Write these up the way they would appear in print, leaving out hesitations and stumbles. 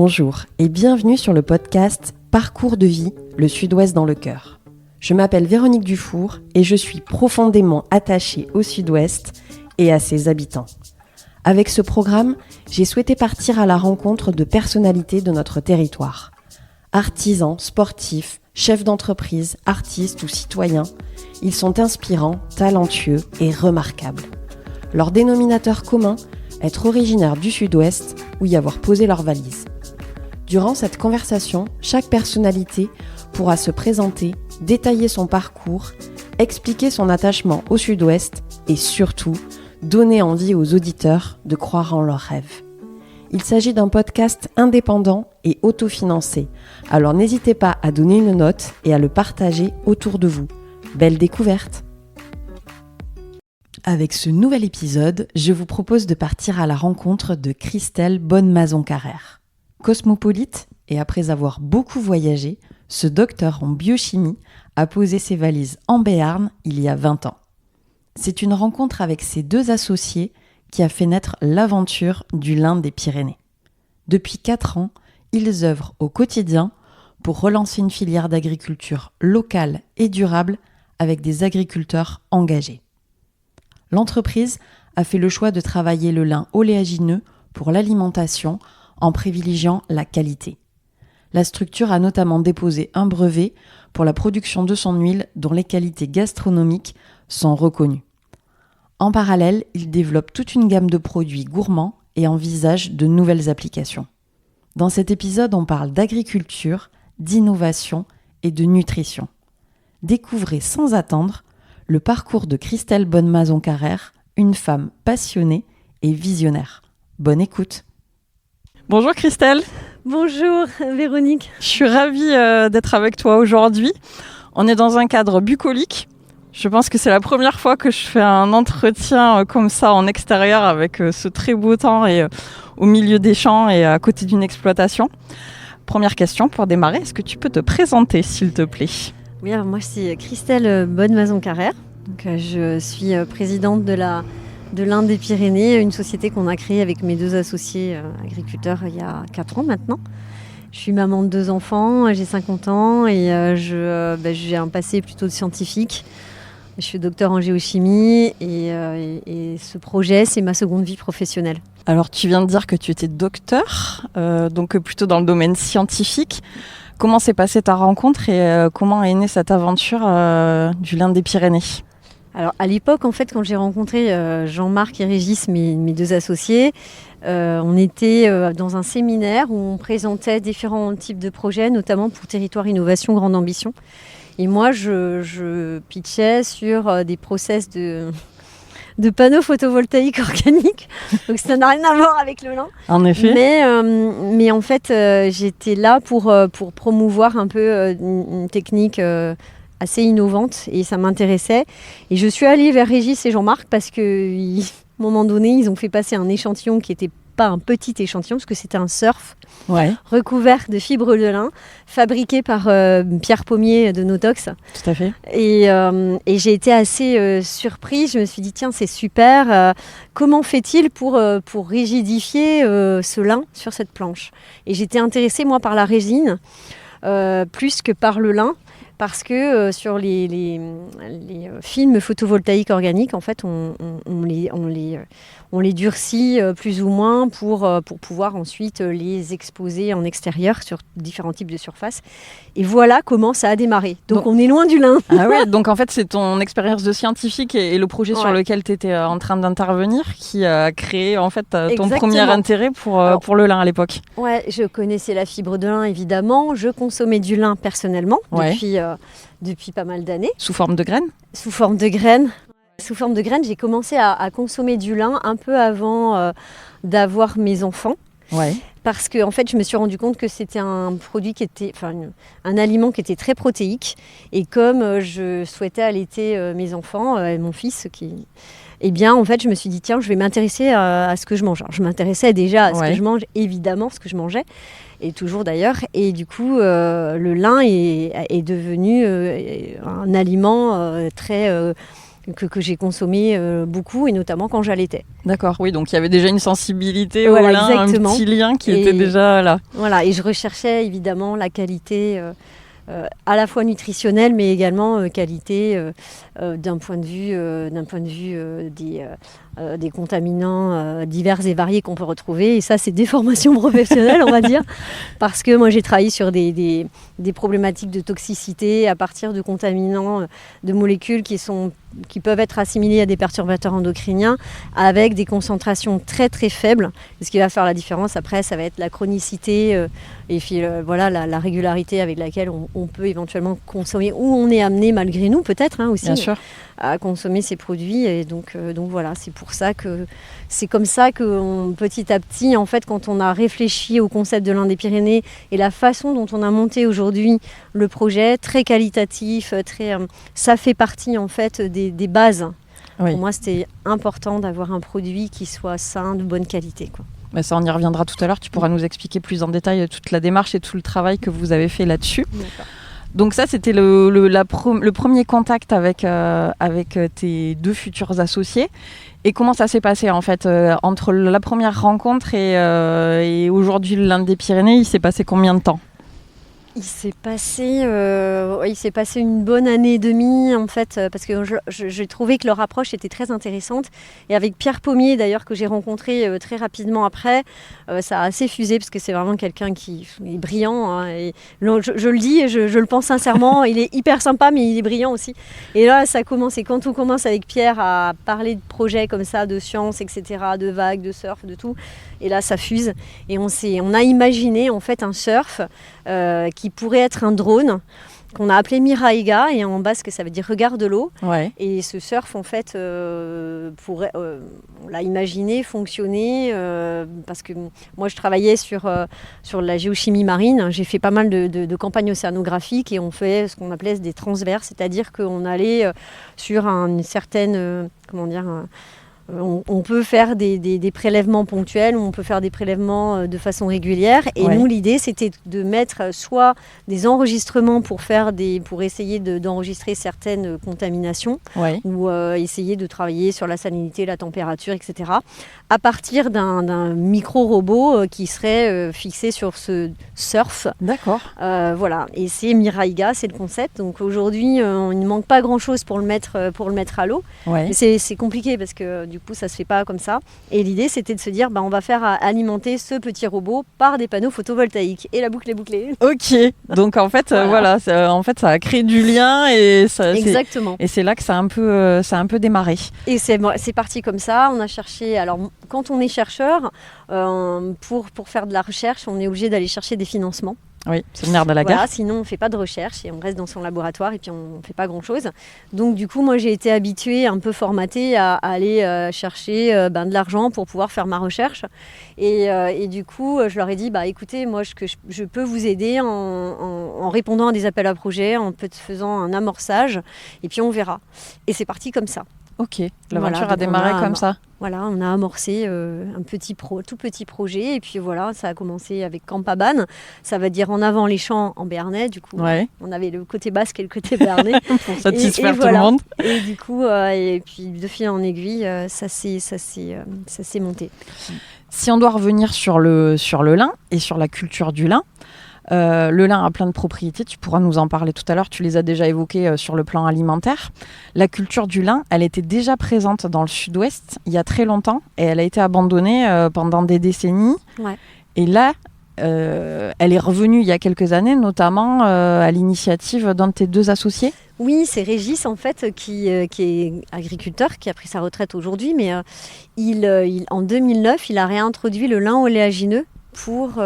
Bonjour et bienvenue sur le podcast Parcours de vie, le Sud-Ouest dans le cœur. Je m'appelle Véronique Dufour et je suis profondément attachée au Sud-Ouest et à ses habitants. Avec ce programme, j'ai souhaité partir à la rencontre de personnalités de notre territoire. Artisans, sportifs, chefs d'entreprise, artistes ou citoyens, ils sont inspirants, talentueux et remarquables. Leur dénominateur commun, être originaire du Sud-Ouest ou y avoir posé leurs valises. Durant cette conversation, chaque personnalité pourra se présenter, détailler son parcours, expliquer son attachement au Sud-Ouest et surtout, donner envie aux auditeurs de croire en leurs rêves. Il s'agit d'un podcast indépendant et autofinancé, alors n'hésitez pas à donner une note et à le partager autour de vous. Belle découverte! Avec ce nouvel épisode, je vous propose de partir à la rencontre de Christelle Bonnemason-Carrère. Cosmopolite et après avoir beaucoup voyagé, ce docteur en biochimie a posé ses valises en Béarn il y a 20 ans. C'est une rencontre avec ses deux associés qui a fait naître l'aventure du lin des Pyrénées. Depuis 4 ans, ils œuvrent au quotidien pour relancer une filière d'agriculture locale et durable avec des agriculteurs engagés. L'entreprise a fait le choix de travailler le lin oléagineux pour l'alimentation en privilégiant la qualité. La structure a notamment déposé un brevet pour la production de son huile dont les qualités gastronomiques sont reconnues. En parallèle, il développe toute une gamme de produits gourmands et envisage de nouvelles applications. Dans cet épisode, on parle d'agriculture, d'innovation et de nutrition. Découvrez sans attendre le parcours de Christelle Bonnemason-Carrère, une femme passionnée et visionnaire. Bonne écoute. Bonjour Christelle. Bonjour Véronique. Je suis ravie d'être avec toi aujourd'hui. On est dans un cadre bucolique. Je pense que c'est la première fois que je fais un entretien comme ça en extérieur avec ce très beau temps et au milieu des champs et à côté d'une exploitation. Première question pour démarrer, est-ce que tu peux te présenter s'il te plaît ? Oui, alors moi c'est Christelle Bonnemason-Carrère. Donc, je suis présidente de l'Inde des Pyrénées, une société qu'on a créée avec mes deux associés agriculteurs il y a 4 ans maintenant. Je suis maman de 2 enfants, j'ai 50 ans et j'ai un passé plutôt de scientifique. Je suis docteur en géochimie et ce projet, c'est ma seconde vie professionnelle. Alors tu viens de dire que tu étais docteur, donc plutôt dans le domaine scientifique. Comment s'est passée ta rencontre et comment est née cette aventure du lin des Pyrénées ? Alors à l'époque, en fait, quand j'ai rencontré Jean-Marc et Régis, mes deux associés, on était dans un séminaire où on présentait différents types de projets, notamment pour Territoire Innovation Grande Ambition. Et moi, je pitchais sur des process de panneaux photovoltaïques organiques. Donc ça n'a rien à voir avec le lin. En effet. Mais en fait, j'étais là pour promouvoir un peu une technique assez innovante et ça m'intéressait. Et je suis allée vers Régis et Jean-Marc parce qu'à un moment donné, ils ont fait passer un échantillon qui n'était pas un petit échantillon parce que c'était un surf recouvert de fibres de lin fabriqué par Pierre Pommier de Notox. Tout à fait. Et j'ai été assez surprise. Je me suis dit tiens c'est super. Comment fait-il pour rigidifier ce lin sur cette planche ? Et j'étais intéressée moi par la résine plus que par le lin. Parce que sur les films photovoltaïques organiques, en fait, on les durcit plus ou moins pour pouvoir ensuite les exposer en extérieur sur différents types de surfaces. Et voilà comment ça a démarré. Donc on est loin du lin. Ah ouais, donc en fait c'est ton expérience de scientifique et le projet sur lequel tu étais en train d'intervenir qui a créé en fait ton premier intérêt pour le lin à l'époque. Ouais, je connaissais la fibre de lin évidemment. Je consommais du lin personnellement depuis pas mal d'années. Sous forme de graines ? Sous forme de graines. Sous forme de graines, j'ai commencé à consommer du lin un peu avant d'avoir mes enfants. Ouais. Parce que en fait, je me suis rendu compte que c'était un produit un aliment qui était très protéique. Et comme je souhaitais allaiter mes enfants, et mon fils, eh bien, en fait, je me suis dit tiens, je vais m'intéresser à ce que je mange. Alors, je m'intéressais déjà à ce que je mange, évidemment, ce que je mangeais, et toujours d'ailleurs. Et du coup, le lin est devenu un aliment très que j'ai consommé beaucoup, et notamment quand j'allaitais. D'accord, oui, donc il y avait déjà une sensibilité Voilà, au lin, exactement. un petit lien qui était déjà là. Voilà, et je recherchais évidemment la qualité à la fois nutritionnelle, mais également qualité d'un point de vue des contaminants divers et variés qu'on peut retrouver. Et ça, c'est des formations professionnelles, on va dire, parce que moi, j'ai travaillé sur des problématiques de toxicité à partir de contaminants, de molécules qui peuvent être assimilées à des perturbateurs endocriniens avec des concentrations très très faibles. Et ce qui va faire la différence après, ça va être la chronicité et puis voilà, la régularité avec laquelle on peut éventuellement consommer, ou on est amené malgré nous peut-être aussi. Bien sûr. À consommer ces produits, et donc voilà, c'est comme ça que petit à petit, en fait, quand on a réfléchi au concept de lin des Pyrénées et la façon dont on a monté aujourd'hui le projet, très qualitatif, ça fait partie en fait des bases. Oui. Pour moi, c'était important d'avoir un produit qui soit sain, de bonne qualité, quoi. Mais ça, on y reviendra tout à l'heure. Tu pourras nous expliquer plus en détail toute la démarche et tout le travail que vous avez fait là-dessus. D'accord. Donc ça, c'était le premier contact avec tes deux futurs associés. Et comment ça s'est passé en fait entre la première rencontre et aujourd'hui le lin des Pyrénées, il s'est passé combien de temps ? Il s'est passé une bonne année et demie en fait, parce que j'ai trouvé que leur approche était très intéressante. Et avec Pierre Pommier d'ailleurs, que j'ai rencontré très rapidement après, ça a assez fusé, parce que c'est vraiment quelqu'un qui est brillant, hein, et je le dis et je le pense sincèrement. Il est hyper sympa, mais il est brillant aussi. Et là, ça commence, et quand on commence avec Pierre à parler de projets comme ça, de sciences, etc., de vagues, de surf, de tout, et là ça fuse. Et on a imaginé en fait un surf qui pourrait être un drone qu'on a appelé Miraiga, et en basque ça veut dire regard de l'eau. Ouais. Et ce surf en fait on l'a imaginé fonctionner parce que moi je travaillais sur la géochimie marine. J'ai fait pas mal de campagnes océanographiques, et on fait ce qu'on appelait des transverses, c'est-à-dire qu'on allait sur une certaine on peut faire des prélèvements ponctuels, on peut faire des prélèvements de façon régulière. Et Ouais. nous, l'idée, c'était de mettre soit des enregistrements pour essayer d'enregistrer certaines contaminations, Ouais. ou essayer de travailler sur la salinité, la température, etc., à partir d'un micro-robot qui serait fixé sur ce surf. D'accord. Voilà, et c'est Miraiga, c'est le concept. Donc aujourd'hui, il ne manque pas grand-chose pour le mettre à l'eau. Ouais. Mais c'est compliqué, parce que du coup, ça se fait pas comme ça. Et l'idée, c'était de se dire, on va faire alimenter ce petit robot par des panneaux photovoltaïques. Et la boucle est bouclée. Ok. Donc en fait, voilà, ça a créé du lien, et ça. Exactement. Et c'est là que ça a un peu démarré. Et c'est parti comme ça. On a cherché. Alors, quand on est chercheur, pour faire de la recherche, on est obligé d'aller chercher des financements. Oui, c'est le nerf de la guerre. Voilà, sinon on ne fait pas de recherche et on reste dans son laboratoire, et puis on ne fait pas grand-chose. Donc du coup, moi j'ai été habituée, un peu formatée à aller chercher de l'argent pour pouvoir faire ma recherche. Et du coup, je leur ai dit, écoutez, moi je peux vous aider en répondant à des appels à projets, en faisant un amorçage, et puis on verra. Et c'est parti comme ça. Ok, l'aventure Voilà, a démarré comme ça. Voilà, on a amorcé un tout petit projet, et puis voilà, ça a commencé avec Campaban. Ça veut dire en avant les champs en béarnais, du coup. Ouais. On avait le côté basque et le côté béarnais. Pour satisfaire et tout le monde. Et du coup, et puis de fil en aiguille, ça s'est monté. Si on doit revenir sur le lin et sur la culture du lin, le lin a plein de propriétés, tu pourras nous en parler tout à l'heure, tu les as déjà évoquées sur le plan alimentaire. La culture du lin, elle était déjà présente dans le sud-ouest il y a très longtemps, et elle a été abandonnée pendant des décennies. Ouais. Et là, elle est revenue il y a quelques années, notamment à l'initiative d'un de tes deux associés. Oui, c'est Régis en fait qui est agriculteur, qui a pris sa retraite aujourd'hui, mais en 2009, il a réintroduit le lin oléagineux pour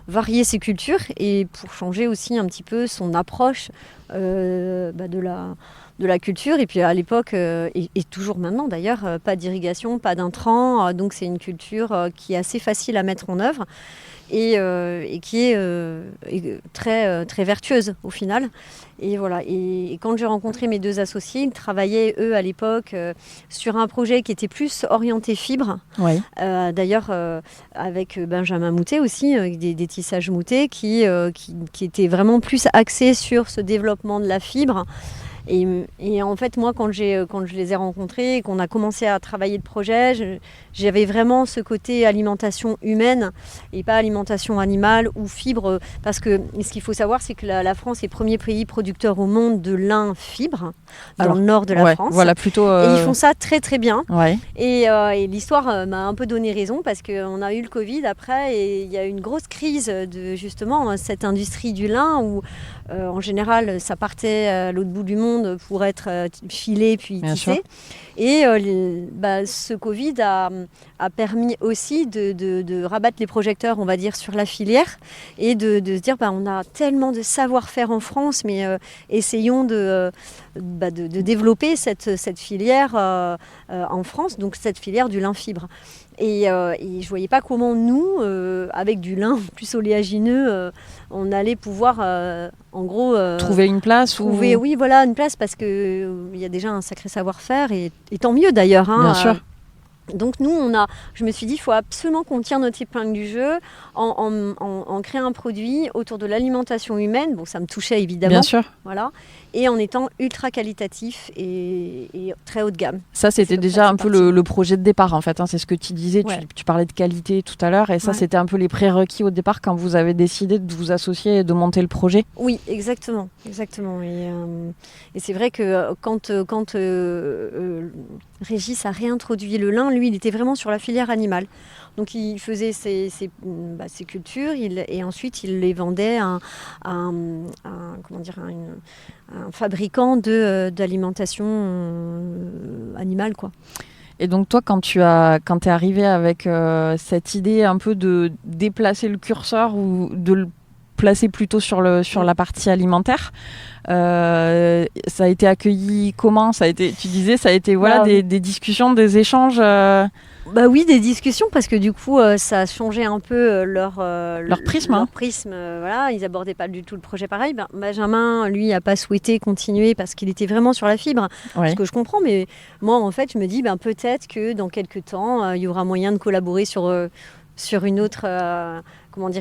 varier ses cultures et pour changer aussi un petit peu son approche de la culture. Et puis à l'époque, et toujours maintenant d'ailleurs, pas d'irrigation, pas d'intrants, donc c'est une culture qui est assez facile à mettre en œuvre et qui est très, très vertueuse au final. Et voilà. Et quand j'ai rencontré mes deux associés, ils travaillaient eux à l'époque sur un projet qui était plus orienté fibre. Oui. D'ailleurs avec Benjamin Moutet aussi, des tissages Moutet qui étaient vraiment plus axés sur ce développement de la fibre. Et en fait, moi, quand je les ai rencontrés et qu'on a commencé à travailler le projet, j'avais vraiment ce côté alimentation humaine et pas alimentation animale ou fibre. Parce que ce qu'il faut savoir, c'est que la France est le premier pays producteur au monde de lin fibre, dans le nord de la France. Voilà, plutôt, Et ils font ça très très bien. Ouais. Et l'histoire m'a un peu donné raison parce qu'on a eu le Covid après et il y a eu une grosse crise de justement cette industrie du lin où en général ça partait à l'autre bout du monde pour être filé puis tissé. Et ce Covid a permis aussi de rabattre les projecteurs, on va dire, sur la filière et de se dire on a tellement de savoir-faire en France, mais essayons de développer cette filière en France, donc cette filière du lin fibre. Et je ne voyais pas comment nous, avec du lin plus oléagineux, on allait pouvoir, en gros... trouver une place Oui, voilà, une place, parce qu'il y a déjà un sacré savoir-faire, et tant mieux d'ailleurs. Bien sûr. Donc nous, je me suis dit, il faut absolument qu'on tire notre épingle du jeu en créant un produit autour de l'alimentation humaine. Bon, ça me touchait évidemment. Bien sûr. Voilà. Et en étant ultra qualitatif et très haut de gamme. Ça, c'était déjà un peu le projet de départ, en fait. C'est ce que tu disais, tu parlais de qualité tout à l'heure. Et ça, c'était un peu les prérequis au départ quand vous avez décidé de vous associer et de monter le projet. Oui, exactement. Et c'est vrai que quand Régis a réintroduit le lin, lui, il était vraiment sur la filière animale. Donc il faisait ses cultures et ensuite il les vendait à un fabricant d'alimentation animale, quoi. Et donc toi, quand tu es arrivé avec cette idée un peu de déplacer le curseur ou de le placer plutôt sur la partie alimentaire, ça a été accueilli comment? Tu disais, ça a été des discussions, des échanges Oui, des discussions, parce que du coup, ça a changé un peu leur prisme. Leur prisme, voilà, ils n'abordaient pas du tout le projet pareil. Benjamin, lui, n'a pas souhaité continuer parce qu'il était vraiment sur la fibre, ce que je comprends. Mais moi, en fait, je me dis, peut-être que dans quelques temps, il y aura moyen de collaborer sur une autre...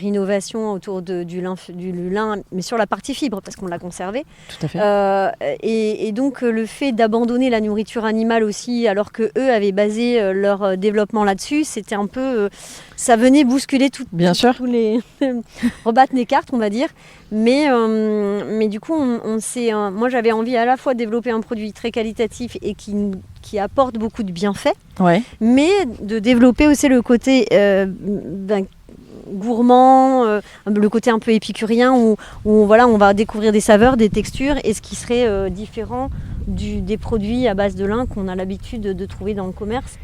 innovation autour du lin, mais sur la partie fibre, parce qu'on l'a conservé. Tout à fait. Et donc, le fait d'abandonner la nourriture animale aussi, alors qu'eux avaient basé leur développement là-dessus, c'était un peu... ça venait bousculer tous les... rebattre les cartes, on va dire. Mais du coup, moi, j'avais envie à la fois de développer un produit très qualitatif et qui apporte beaucoup de bienfaits, mais de développer aussi le côté... gourmand, le côté un peu épicurien où on va découvrir des saveurs, des textures et ce qui serait différent des produits à base de lin qu'on a l'habitude de trouver dans le commerce,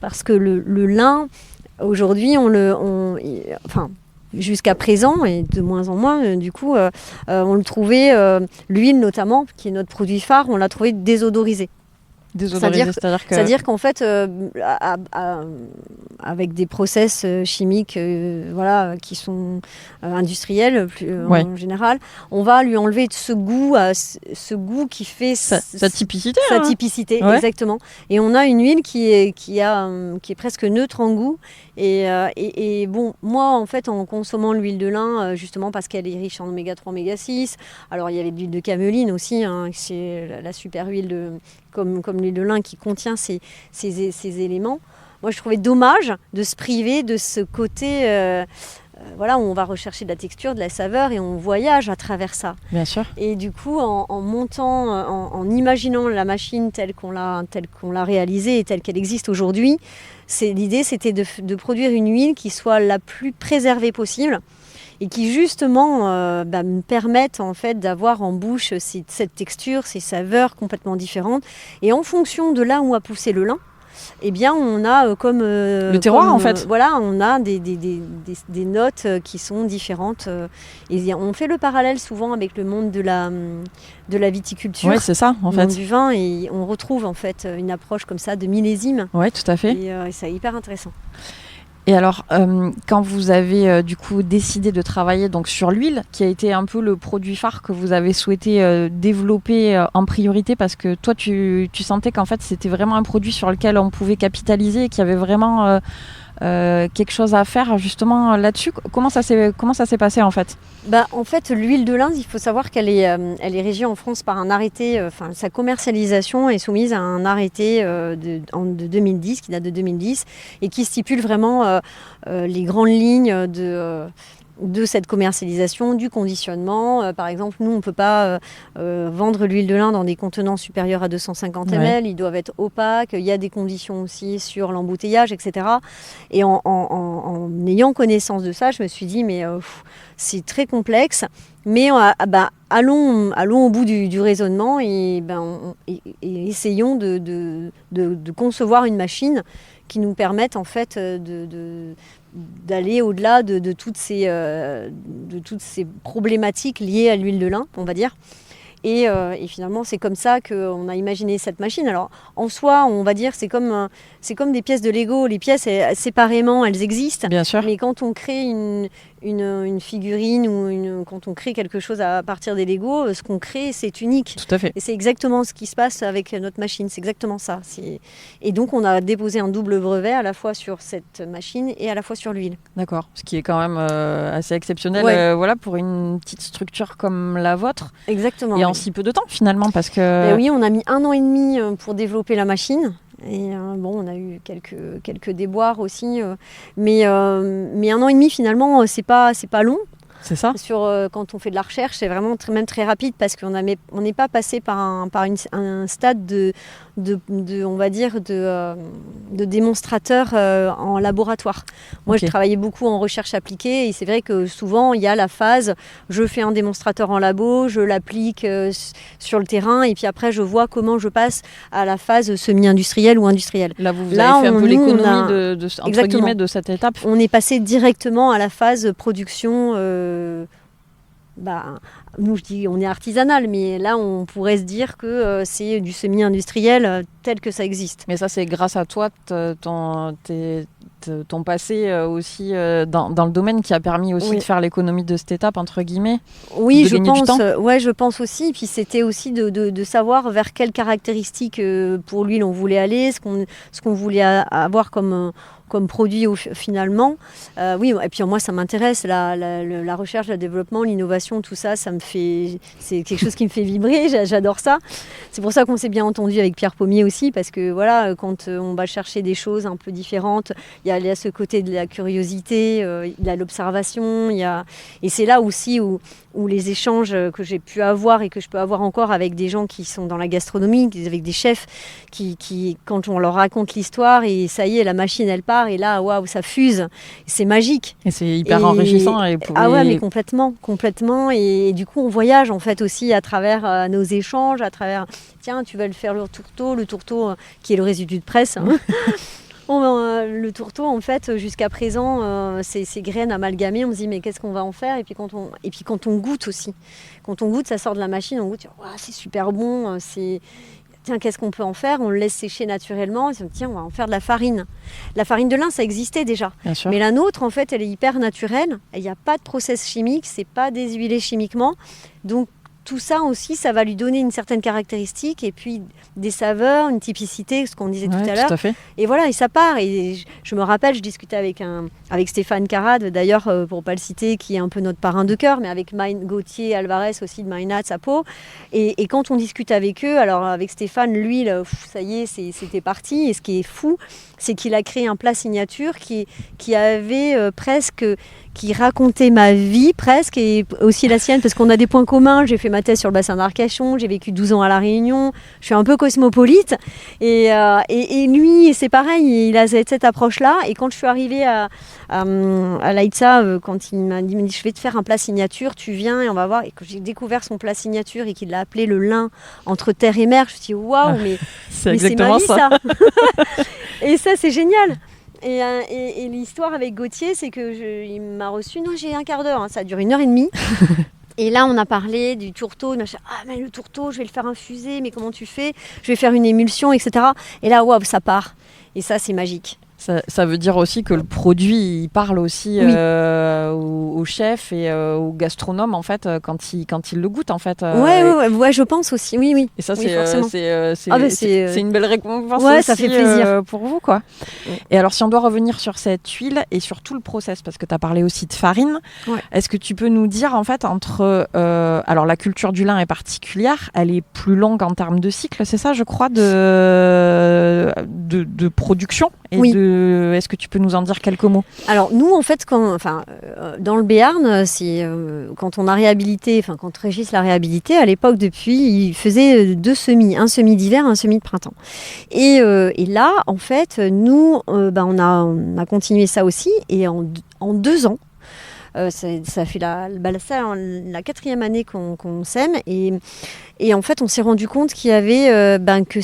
parce que le lin aujourd'hui jusqu'à présent et de moins en moins du coup on le trouvait, l'huile notamment qui est notre produit phare, on l'a trouvé désodorisée. C'est-à-dire qu'en fait, avec des process chimiques qui sont industriels en général, on va lui enlever ce goût qui fait sa typicité. Sa typicité, exactement. Et on a une huile qui est presque neutre en goût. Et bon, moi, en fait, en consommant l'huile de lin, justement parce qu'elle est riche en oméga 3, oméga 6, alors il y avait de l'huile de cameline aussi, c'est la super huile comme l'huile de lin qui contient ces éléments. Moi, je trouvais dommage de se priver de ce côté où on va rechercher de la texture, de la saveur et on voyage à travers ça. Bien sûr. Et du coup, en montant, en imaginant la machine telle qu'on l'a réalisée et telle qu'elle existe aujourd'hui, l'idée, c'était de produire une huile qui soit la plus préservée possible et qui justement me permettent en fait d'avoir en bouche cette texture, ces saveurs complètement différentes. Et en fonction de là où a poussé le lin, eh bien on a le terroir en fait. On a des notes qui sont différentes. Et on fait le parallèle souvent avec le monde de la viticulture. Oui, c'est ça en fait. Du vin, et on retrouve en fait une approche comme ça de millésime. Oui, tout à fait. Et c'est hyper intéressant. Et alors, quand vous avez du coup décidé de travailler donc sur l'huile, qui a été un peu le produit phare que vous avez souhaité développer en priorité, parce que toi, tu sentais qu'en fait, c'était vraiment un produit sur lequel on pouvait capitaliser et qui avait vraiment quelque chose à faire justement là-dessus. Comment ça s'est passé en fait? En fait, l'huile de lin, il faut savoir qu'elle elle est régie en France par un arrêté. Sa commercialisation est soumise à un arrêté de 2010, qui date de 2010, et qui stipule vraiment les grandes lignes de cette commercialisation, du conditionnement. Par exemple, nous, on ne peut pas vendre l'huile de lin dans des contenants supérieurs à 250 ml. Ils doivent être opaques. Il y a des conditions aussi sur l'embouteillage, etc. Et en ayant connaissance de ça, je me suis dit, mais c'est très complexe. Mais allons au bout du raisonnement et essayons de concevoir une machine qui nous permette en fait d'aller au-delà de toutes ces problématiques liées à l'huile de lin, on va dire. Et finalement, c'est comme ça qu'on a imaginé cette machine. Alors, en soi, on va dire, c'est comme des pièces de Lego. Les pièces, séparément, elles existent. Bien sûr. Mais quand on crée une figurine ou quand on crée quelque chose à partir des Lego, ce qu'on crée, c'est unique. Tout à fait. Et c'est exactement ce qui se passe avec notre machine. C'est exactement ça. Et donc, on a déposé un double brevet à la fois sur cette machine et à la fois sur l'huile. D'accord. Ce qui est quand même assez exceptionnel pour une petite structure comme la vôtre. Exactement. Et en si peu de temps, finalement, parce que... Oui, on a mis 1 an et demi pour développer la machine. Et on a eu quelques déboires aussi. Mais 1 an et demi, finalement, c'est pas long. C'est ça. Quand on fait de la recherche, c'est vraiment même très rapide parce qu'on n'est pas passé par un stade de démonstrateur en laboratoire. Moi, je travaillais beaucoup en recherche appliquée et c'est vrai que souvent, il y a la phase, je fais un démonstrateur en labo, je l'applique sur le terrain et puis après, je vois comment je passe à la phase semi-industrielle ou industrielle. Là, vous avez fait un peu l'économie entre guillemets, de cette étape. On est passé directement à la phase production. Nous, je dis on est artisanal, mais là on pourrait se dire que c'est du semi-industriel tel que ça existe. Mais ça, c'est grâce à toi, ton passé aussi dans le domaine qui a permis aussi de faire l'économie de cette étape, entre guillemets. Oui, je pense aussi. Et puis c'était aussi de savoir vers quelles caractéristiques pour l'huile on voulait aller, ce qu'on voulait avoir comme produit finalement. Oui, et puis moi ça m'intéresse, la recherche, le développement, l'innovation, tout ça, c'est quelque chose qui me fait vibrer, j'adore ça. C'est pour ça qu'on s'est bien entendu avec Pierre Pommier aussi, parce que voilà, quand on va chercher des choses un peu différentes, il y a ce côté de la curiosité, il y a l'observation, et c'est là aussi où les échanges que j'ai pu avoir et que je peux avoir encore avec des gens qui sont dans la gastronomie, avec des chefs, qui quand on leur raconte l'histoire, et ça y est, la machine elle part, et là, waouh, ça fuse, c'est magique. Et c'est hyper enrichissant. Mais complètement. Et du coup, on voyage en fait aussi à travers nos échanges, à travers, tiens, tu vas le faire le tourteau qui est le résidu de presse. Hein. Le tourteau, en fait, jusqu'à présent, ces graines amalgamées, on se dit mais qu'est-ce qu'on va en faire ? Et puis quand on goûte aussi, ça sort de la machine, on goûte, wow, c'est super bon, tiens, qu'est-ce qu'on peut en faire ? On le laisse sécher naturellement, et on se dit tiens, on va en faire de la farine. La farine de lin, ça existait déjà, mais la nôtre, en fait, elle est hyper naturelle. Il n'y a pas de process chimique, c'est pas déshuilé chimiquement, donc tout ça aussi, ça va lui donner une certaine caractéristique et puis des saveurs, une typicité, ce qu'on disait tout à l'heure. Tout à fait. Et voilà, et ça part. Et je me rappelle, je discutais avec Stéphane Carrade, d'ailleurs, pour ne pas le citer, qui est un peu notre parrain de cœur, mais avec Gauthier Alvarez aussi de Maïnat, à Pau. Et quand on discute avec eux, alors avec Stéphane, lui, ça y est, c'était parti. Et ce qui est fou, c'est qu'il a créé un plat signature qui avait qui racontait ma vie presque, et aussi la sienne, parce qu'on a des points communs. J'ai fait ma thèse sur le bassin d'Arcachon, j'ai vécu 12 ans à La Réunion, je suis un peu cosmopolite, et lui, c'est pareil, il a cette approche-là. Et quand je suis arrivée à l'AITSA, quand il m'a dit je vais te faire un plat signature, tu viens et on va voir, et que j'ai découvert son plat signature et qu'il l'a appelé le lin entre terre et mer, je me suis dit waouh, mais c'est ma vie ça. Et ça, c'est génial. Et l'histoire avec Gauthier, c'est qu'il m'a reçu, j'ai 1/4 d'heure, ça a duré 1h30. Et là, on a parlé du tourteau. Il m'a dit, mais le tourteau, je vais le faire infuser, mais comment tu fais ? Je vais faire une émulsion, etc. Et là, waouh, ça part. Et ça, c'est magique. Ça veut dire aussi que le produit, il parle aussi aux chefs et aux gastronomes, en fait, quand ils le goûtent, en fait. Ouais, je pense aussi, oui. Et ça, oui, c'est une belle récompense aussi, ça fait plaisir. pour vous, quoi. Ouais. Et alors, si on doit revenir sur cette huile et sur tout le process, parce que tu as parlé aussi de farine, est-ce que tu peux nous dire, en fait, alors, la culture du lin est particulière, elle est plus longue en termes de cycle, c'est ça, je crois, de production et est-ce que tu peux nous en dire quelques mots? Alors nous, en fait, dans le Béarn, quand on a réhabilité, quand Régis l'a réhabilité, à l'époque, il faisait 2 semis, un semis d'hiver, un semis de printemps. Et là, en fait, nous, on a continué ça aussi, et en 2 ans, ça fait la 4e année qu'on sème, et en fait on s'est rendu compte qu'il y avait que les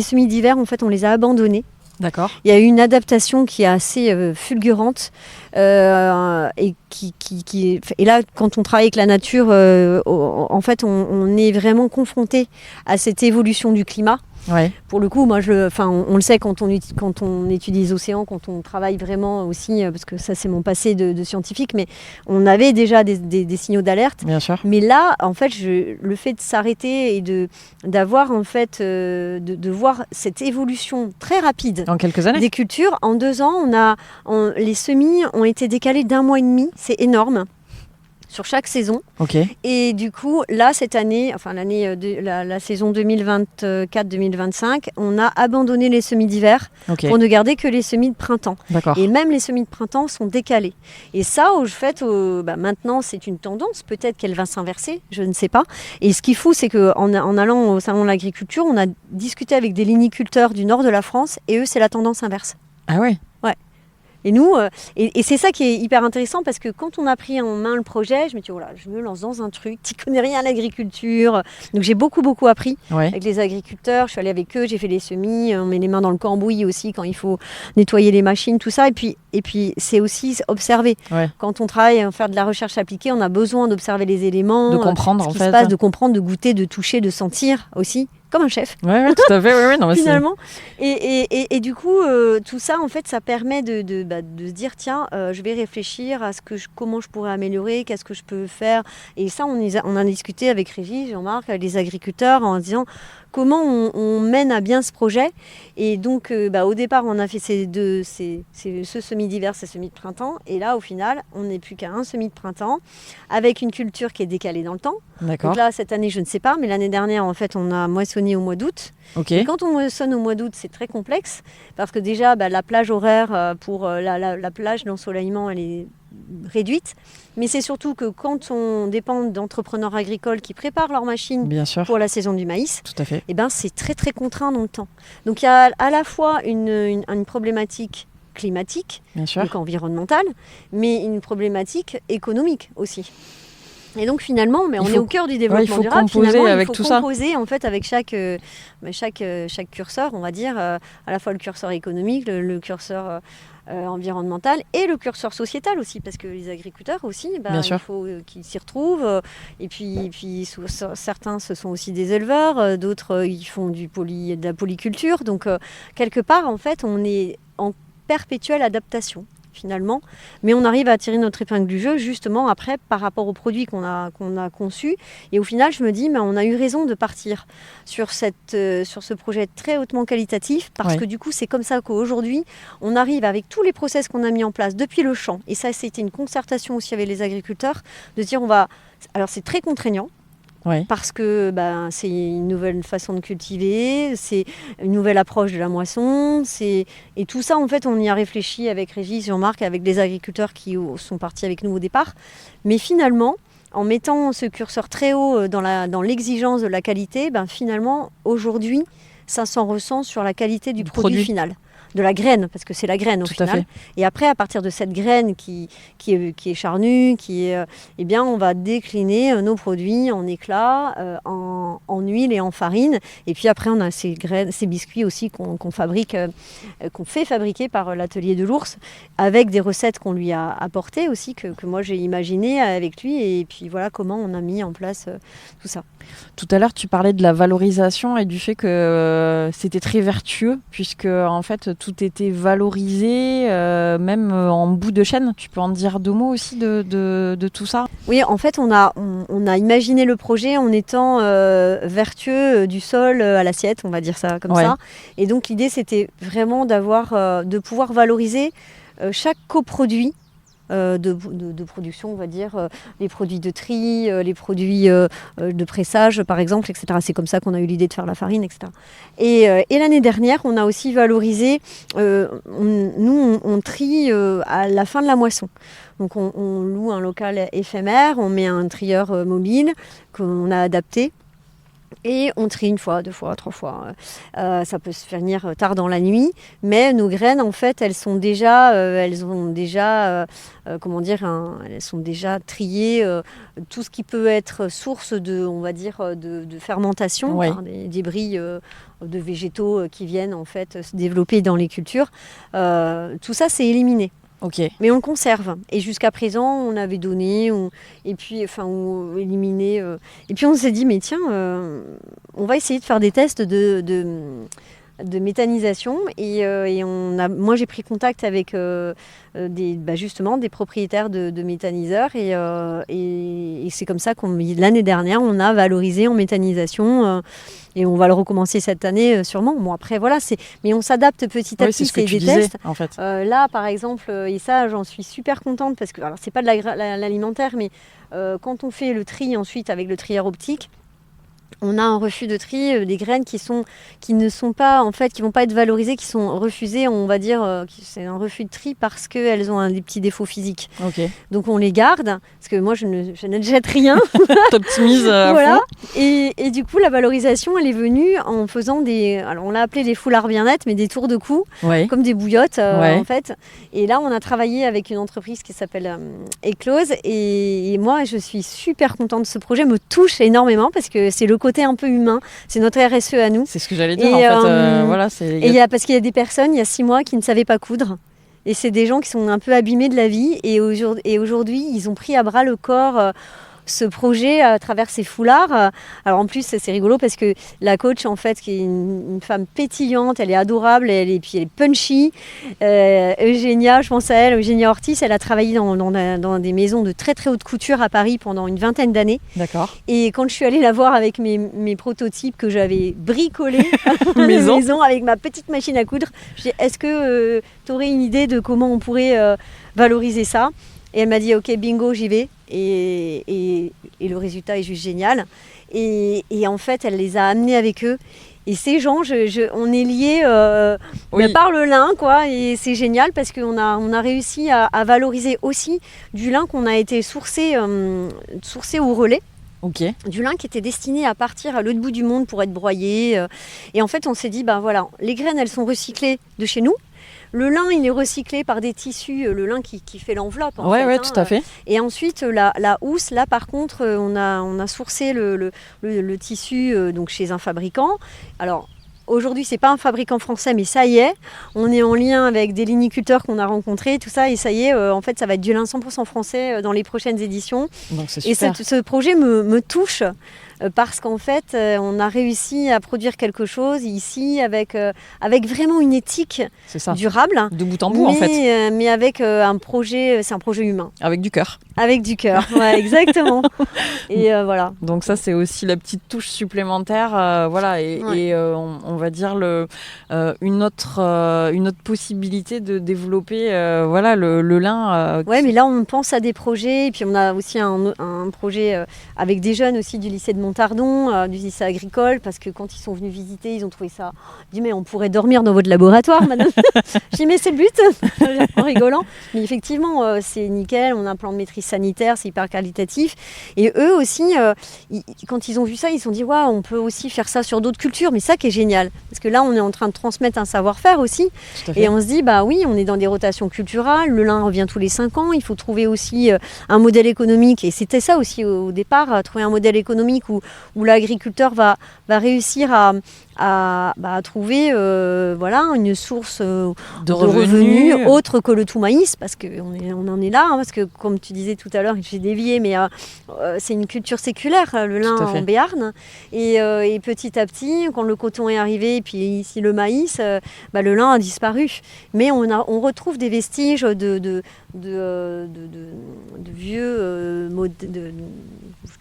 semis d'hiver, en fait on les a abandonnés. D'accord. Il y a eu une adaptation qui est assez fulgurante et là, quand on travaille avec la nature, en fait on est vraiment confronté à cette évolution du climat. Ouais. Pour le coup, moi, on le sait quand on étudie les océans, quand on travaille vraiment aussi, parce que ça, c'est mon passé de scientifique, mais on avait déjà des signaux d'alerte. Bien sûr. Mais là, en fait, le fait de s'arrêter et d'avoir, en fait, de voir cette évolution très rapide en quelques années des cultures, en 2 ans, les semis ont été décalés d'1 mois et demi. C'est énorme. Sur chaque saison. Okay. Et du coup, là, cette année, la saison 2024-2025, on a abandonné les semis d'hiver pour ne garder que les semis de printemps. D'accord. Et même les semis de printemps sont décalés. Et ça, maintenant, c'est une tendance. Peut-être qu'elle va s'inverser, je ne sais pas. Et ce qu'il faut, c'est qu'en allant au Salon de l'Agriculture, on a discuté avec des liniculteurs du nord de la France, et eux, c'est la tendance inverse. Ah ouais. Ouais. Et nous, et c'est ça qui est hyper intéressant, parce que quand on a pris en main le projet, je me dis, je me lance dans un truc, tu connais rien à l'agriculture. Donc j'ai beaucoup appris avec les agriculteurs, je suis allée avec eux, j'ai fait les semis, on met les mains dans le cambouis aussi quand il faut nettoyer les machines, tout ça. Et puis c'est aussi observer. Ouais. Quand on travaille à faire de la recherche appliquée, on a besoin d'observer les éléments, de comprendre ce qui se passe, de comprendre, de goûter, de toucher, de sentir aussi. Comme un chef. Ouais, tout à fait. Non, finalement. Et du coup, tout ça, en fait, ça permet de se dire, tiens, je vais réfléchir à comment je pourrais améliorer, qu'est-ce que je peux faire. Et ça, on a discuté avec Régis, Jean-Marc, avec les agriculteurs, en disant comment on mène à bien ce projet. Et donc, au départ, on a fait ce semis d'hiver, ce semis de printemps. Et là, au final, on n'est plus qu'à un semis de printemps, avec une culture qui est décalée dans le temps. D'accord. Donc là, cette année, je ne sais pas, mais l'année dernière, en fait, on a moissonné au mois d'août. Okay. Et quand on moissonne au mois d'août, c'est très complexe, parce que déjà, la plage horaire pour la plage d'ensoleillement, elle est réduite. Mais c'est surtout que quand on dépend d'entrepreneurs agricoles qui préparent leurs machines pour la saison du maïs, tout à fait. C'est très très contraint dans le temps. Donc il y a à la fois une problématique climatique, donc environnementale, mais une problématique économique aussi. Et donc finalement, on est au cœur du développement durable. Finalement, il faut composer en fait avec chaque curseur, on va dire, à la fois le curseur économique, le curseur environnemental et le curseur sociétal aussi, parce que les agriculteurs aussi, il faut qu'ils s'y retrouvent. Et puis certains, ce sont aussi des éleveurs, d'autres, ils font de la polyculture. Donc quelque part, en fait, on est en perpétuelle adaptation. Finalement, mais on arrive à tirer notre épingle du jeu justement après par rapport aux produits qu'on a conçus. Et au final, je me dis, on a eu raison de partir sur ce projet très hautement qualitatif, parce que du coup, c'est comme ça qu'aujourd'hui, on arrive avec tous les process qu'on a mis en place depuis le champ. Et ça, c'était une concertation aussi avec les agriculteurs, de se dire, alors c'est très contraignant. Parce que c'est une nouvelle façon de cultiver, c'est une nouvelle approche de la moisson, et tout ça, en fait, on y a réfléchi avec Régis, Jean-Marc, avec les agriculteurs qui sont partis avec nous au départ. Mais finalement, en mettant ce curseur très haut dans l'exigence de la qualité, finalement, aujourd'hui, ça s'en ressent sur la qualité du produit final. De la graine, parce que c'est la graine au final. Et après, à partir de cette graine qui est charnue, on va décliner nos produits en éclats, en en huile et en farine. Et puis après, on a ces biscuits aussi qu'on fait fabriquer par l'atelier de l'ours, avec des recettes qu'on lui a apportées aussi, que moi j'ai imaginées avec lui. Et puis voilà comment on a mis en place tout ça. Tout à l'heure, tu parlais de la valorisation et du fait que c'était très vertueux, puisque en fait tout était valorisé, même en bout de chaîne. Tu peux en dire 2 mots aussi de tout ça ? Oui, en fait, on a imaginé le projet en étant vertueux du sol à l'assiette, on va dire ça comme ça. Et donc l'idée, c'était vraiment de pouvoir valoriser chaque coproduit de production, on va dire, les produits de tri, les produits de pressage, par exemple, etc. C'est comme ça qu'on a eu l'idée de faire la farine, etc. Et l'année dernière, on a aussi valorisé, on trie à la fin de la moisson. Donc on loue un local éphémère, on met un trieur mobile qu'on a adapté. Et on trie 1 fois, 2 fois, 3 fois. Ça peut se finir tard dans la nuit, mais nos graines, en fait, elles sont déjà triées. Tout ce qui peut être source de fermentation, par des débris de végétaux qui viennent en fait se développer dans les cultures. Tout ça, c'est éliminé. Okay. Mais on le conserve. Et jusqu'à présent, on avait donné, éliminé. Et puis on s'est dit, mais tiens, on va essayer de faire des tests de méthanisation. Moi, j'ai pris contact avec des propriétaires de méthaniseurs. Et c'est comme ça l'année dernière, on a valorisé en méthanisation. Et on va le recommencer cette année sûrement. Bon, après, voilà, mais on s'adapte petit à petit. C'est des tests. En fait. Là, par exemple, et ça, j'en suis super contente parce que, alors, c'est pas de l'alimentaire, mais quand on fait le tri ensuite avec le trieur optique, on a un refus de tri des graines qui ne sont pas, en fait, qui vont pas être valorisées, qui sont refusées, on va dire, c'est un refus de tri parce qu'elles ont des petits défauts physiques. Okay. Donc on les garde, parce que moi je ne jette rien. T'optimises à voilà. fond. Et du coup la valorisation elle est venue en faisant alors on l'a appelé des foulards bien-être, mais des tours de cou, comme des bouillottes en fait. Et là on a travaillé avec une entreprise qui s'appelle Eclose, et moi je suis super contente de ce projet, me touche énormément parce que c'est le côté un peu humain, c'est notre RSE à nous. C'est ce que j'allais dire en fait. Voilà, parce qu'il y a des personnes, il y a 6 mois, qui ne savaient pas coudre. Et c'est des gens qui sont un peu abîmés de la vie. Et aujourd'hui, ils ont pris à bras le corps ce projet à travers ces foulards. Alors en plus, c'est rigolo parce que la coach, en fait, qui est une femme pétillante, elle est adorable, puis elle est punchy. Eugénia, je pense à elle, Eugénia Ortiz, elle a travaillé dans des maisons de très très haute couture à Paris pendant une 20aine d'années. D'accord. Et quand je suis allée la voir avec mes prototypes que j'avais bricolés à la maison avec ma petite machine à coudre, je dis, est-ce que tu aurais une idée de comment on pourrait valoriser ça ? Et elle m'a dit, ok, bingo, j'y vais. Et le résultat est juste génial. Et en fait, elle les a amenés avec eux. Et ces gens, on est liés par le lin, quoi. Et c'est génial parce qu'on a réussi à valoriser aussi du lin qu'on a été sourcé au relais. Okay. Du lin qui était destiné à partir à l'autre bout du monde pour être broyé. Et en fait, on s'est dit, voilà, les graines, elles sont recyclées de chez nous. Le lin, il est recyclé par des tissus, le lin qui fait l'enveloppe. Oui, tout à fait. Et ensuite, la housse, là, par contre, on a sourcé le tissu donc chez un fabricant. Alors, aujourd'hui, c'est pas un fabricant français, mais ça y est, on est en lien avec des liniculteurs qu'on a rencontrés, tout ça, et ça y est, en fait, ça va être du lin 100% français dans les prochaines éditions. Donc, c'est super. Et ce projet me touche. Parce qu'en fait, on a réussi à produire quelque chose ici avec vraiment une éthique durable. De bout en bout, en fait. Mais avec un projet, c'est un projet humain. Avec du cœur. Avec du cœur, ouais, exactement. Et voilà. Donc ça, c'est aussi la petite touche supplémentaire, voilà. Et on va dire une autre possibilité de développer, voilà, le lin. Ouais, mais là, on pense à des projets. Et puis, on a aussi un projet avec des jeunes aussi du lycée de Montardon, du lycée agricole, parce que quand ils sont venus visiter, ils ont trouvé ça. Ils disent, mais on pourrait dormir dans votre laboratoire, madame. Je dis, mais c'est le but, en rigolant. Mais effectivement, c'est nickel, on a un plan de maîtrise sanitaire, c'est hyper qualitatif. Et eux aussi, quand ils ont vu ça, ils se sont dit, ouais, on peut aussi faire ça sur d'autres cultures, mais ça qui est génial. Parce que là, on est en train de transmettre un savoir-faire aussi. Et on se dit, bah oui, on est dans des rotations culturelles, le lin revient tous les 5 ans, il faut trouver aussi un modèle économique. Et c'était ça aussi au départ, trouver un modèle économique où où l'agriculteur va réussir à trouver une source de revenus autre que le tout maïs, parce qu'on en est là, parce que comme tu disais tout à l'heure, j'ai dévié, mais c'est une culture séculaire, le lin en Béarn, et petit à petit, quand le coton est arrivé, et puis ici le maïs, le lin a disparu. Mais on retrouve des vestiges de vieux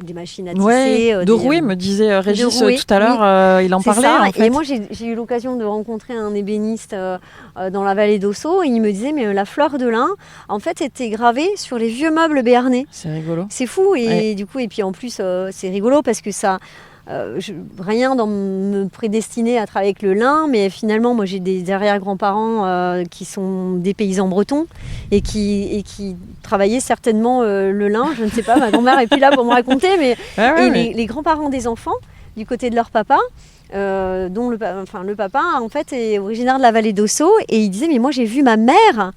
des machines à tisser. De rouer, me disait Régis tout à l'heure, il en parlait. Ça. En fait. Et moi, j'ai eu l'occasion de rencontrer un ébéniste dans la vallée d'Ossau, et il me disait, mais la fleur de lin, en fait, était gravée sur les vieux meubles béarnais. C'est rigolo. C'est fou, et du coup, et puis en plus, c'est rigolo parce que ça... rien dans me prédestiner à travailler avec le lin, mais finalement moi j'ai des arrière-grands-parents qui sont des paysans bretons et qui travaillaient certainement le lin, je ne sais pas, ma grand-mère est plus là pour me raconter, mais les grands-parents des enfants du côté de leur papa, dont le papa en fait est originaire de la vallée d'Ossau, et il disait mais moi j'ai vu ma mère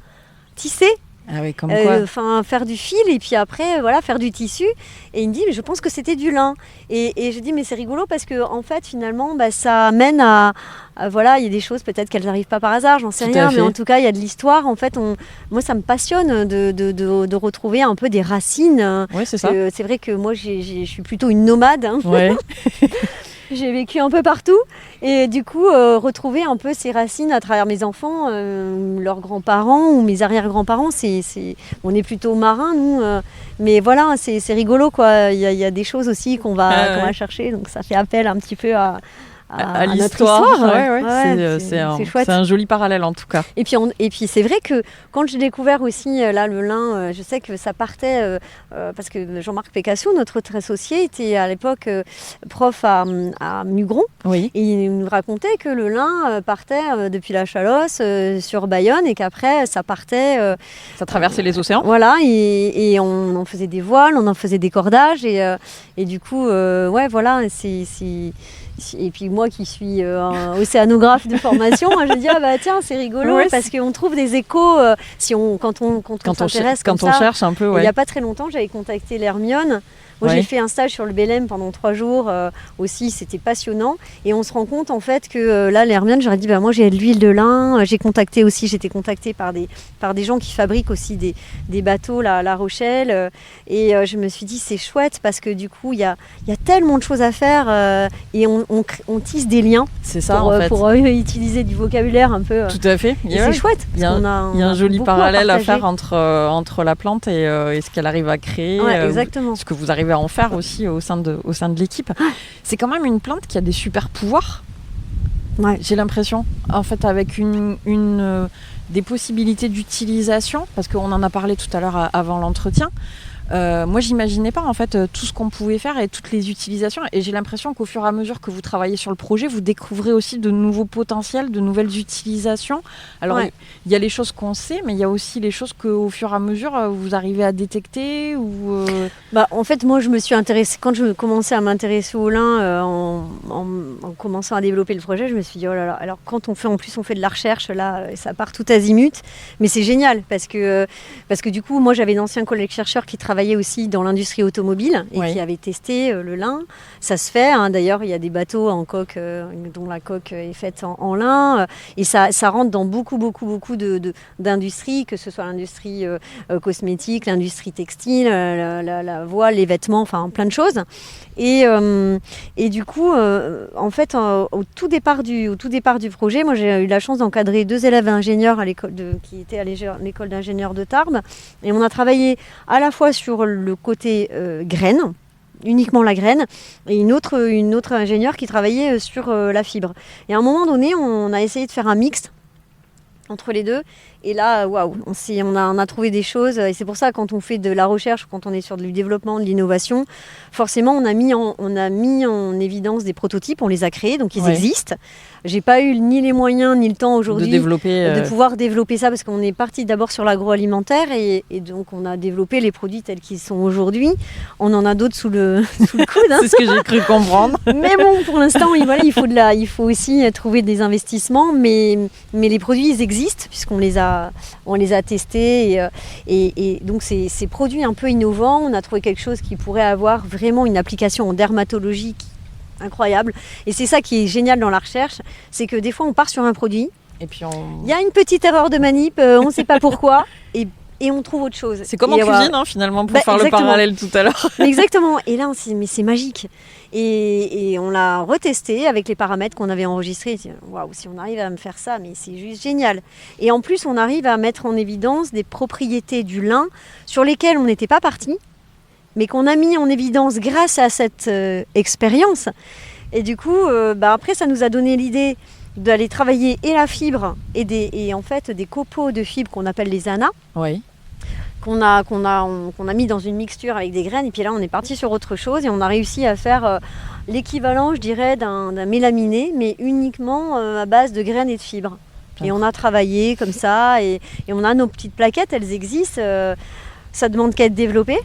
tisser. Ah oui, comme quoi. Faire du fil et puis après faire du tissu, et il me dit mais je pense que c'était du lin, et je dis mais c'est rigolo parce que en fait finalement ça amène à il y a des choses peut-être qu'elles n'arrivent pas par hasard, j'en sais rien, mais en tout cas il y a de l'histoire. En fait moi ça me passionne de retrouver un peu des racines. C'est ça. C'est vrai que moi je suis plutôt une nomade, hein. J'ai vécu un peu partout, et du coup retrouver un peu ces racines à travers mes enfants, leurs grands-parents ou mes arrière-grands-parents, on est plutôt marins nous, mais voilà, c'est rigolo quoi. Il y a des choses aussi qu'on va chercher, donc ça fait appel un petit peu à l'histoire. C'est chouette. C'est un joli parallèle en tout cas. Et puis c'est vrai que quand j'ai découvert aussi le lin, je sais que ça partait parce que Jean-Marc Pécassou, notre associé, était à l'époque prof à Mugron. Oui. Et il nous racontait que le lin partait depuis la Chalosse sur Bayonne, et qu'après ça partait. Ça traversait les océans. Voilà, et on en faisait des voiles, on en faisait des cordages, et du coup, et puis moi qui suis océanographe de formation, je dis tiens c'est rigolo, parce qu'on trouve des échos quand on s'intéresse comme ça. Quand on cherche un peu. Il n'y a pas très longtemps, j'avais contacté l'Hermione. Moi, j'ai fait un stage sur le Bélem pendant 3 jours aussi, c'était passionnant. Et on se rend compte en fait que là, l'Hermione, j'aurais dit, moi j'ai de l'huile de lin. J'étais contactée par des gens qui fabriquent aussi des bateaux là, à La Rochelle. Et je me suis dit, c'est chouette parce que du coup, il y a tellement de choses à faire et on tisse des liens. C'est ça en fait. Pour utiliser du vocabulaire un peu. Tout à fait. C'est chouette. Il y a un joli parallèle à faire entre la plante et ce qu'elle arrive à créer. Exactement. Ce que vous arrivez à en faire aussi au sein de l'équipe. C'est quand même une plante qui a des super pouvoirs. J'ai l'impression, en fait, avec des possibilités d'utilisation, parce qu'on en a parlé tout à l'heure avant l'entretien. Moi, j'imaginais pas en fait tout ce qu'on pouvait faire et toutes les utilisations. Et j'ai l'impression qu'au fur et à mesure que vous travaillez sur le projet, vous découvrez aussi de nouveaux potentiels, de nouvelles utilisations. Alors, il y a les choses qu'on sait, mais il y a aussi les choses qu'au fur et à mesure, vous arrivez à détecter ou. En fait, moi, je me suis intéressée quand je commençais à m'intéresser au lin en commençant à développer le projet. Je me suis dit oh là là. Alors, quand on fait de la recherche, là, ça part tout azimut. Mais c'est génial parce que du coup, moi, j'avais d'anciens collègues chercheurs qui travaillaient aussi dans l'industrie automobile et qui avait testé le lin. Ça se fait, hein. D'ailleurs il y a des bateaux en coque dont la coque est faite en lin, et ça rentre dans beaucoup d'industries, que ce soit l'industrie cosmétique, l'industrie textile, la voile, les vêtements, enfin plein de choses. Et du coup en fait au tout départ du projet, moi j'ai eu la chance d'encadrer 2 élèves ingénieurs qui étaient à l'école d'ingénieurs de Tarbes, et on a travaillé à la fois sur le côté graine, uniquement la graine, et une autre ingénieure qui travaillait sur la fibre. Et à un moment donné, on a essayé de faire un mixte entre les deux. Et là, waouh, on a trouvé des choses. Et c'est pour ça, quand on fait de la recherche, quand on est sur du développement, de l'innovation, forcément, on a mis en évidence des prototypes, on les a créés, donc ils existent. J'ai pas eu ni les moyens ni le temps aujourd'hui de pouvoir développer ça, parce qu'on est parti d'abord sur l'agroalimentaire et donc on a développé les produits tels qu'ils sont aujourd'hui. On en a d'autres sous le coude. C'est ce que j'ai cru comprendre. Mais bon, pour l'instant, il faut aussi trouver des investissements, mais les produits, ils existent. existent puisqu'on les a testés et donc ces produits un peu innovants, on a trouvé quelque chose qui pourrait avoir vraiment une application en dermatologie incroyable. Et c'est ça qui est génial dans la recherche, c'est que des fois on part sur un produit, Et puis il y a une petite erreur de manip, on ne sait pas pourquoi, et on trouve autre chose. c'est comme en cuisine finalement, pour faire exactement. le parallèle tout à l'heure. Exactement, et là c'est magique. Et on l'a retesté avec les paramètres qu'on avait enregistrés. Waouh, si on arrive à me faire ça, mais c'est juste génial. Et en plus, on arrive à mettre en évidence des propriétés du lin sur lesquelles on n'était pas parti, mais qu'on a mis en évidence grâce à cette expérience. Et du coup, après, ça nous a donné l'idée d'aller travailler et la fibre et en fait des copeaux de fibres qu'on appelle les anas, Oui. qu'on a mis dans une mixture avec des graines. Et puis là, on est parti sur autre chose et on a réussi à faire l'équivalent, je dirais, d'un mélaminé, mais uniquement à base de graines et de fibres. Et on a travaillé comme ça et on a nos petites plaquettes, elles existent. Ça demande qu'à être développé.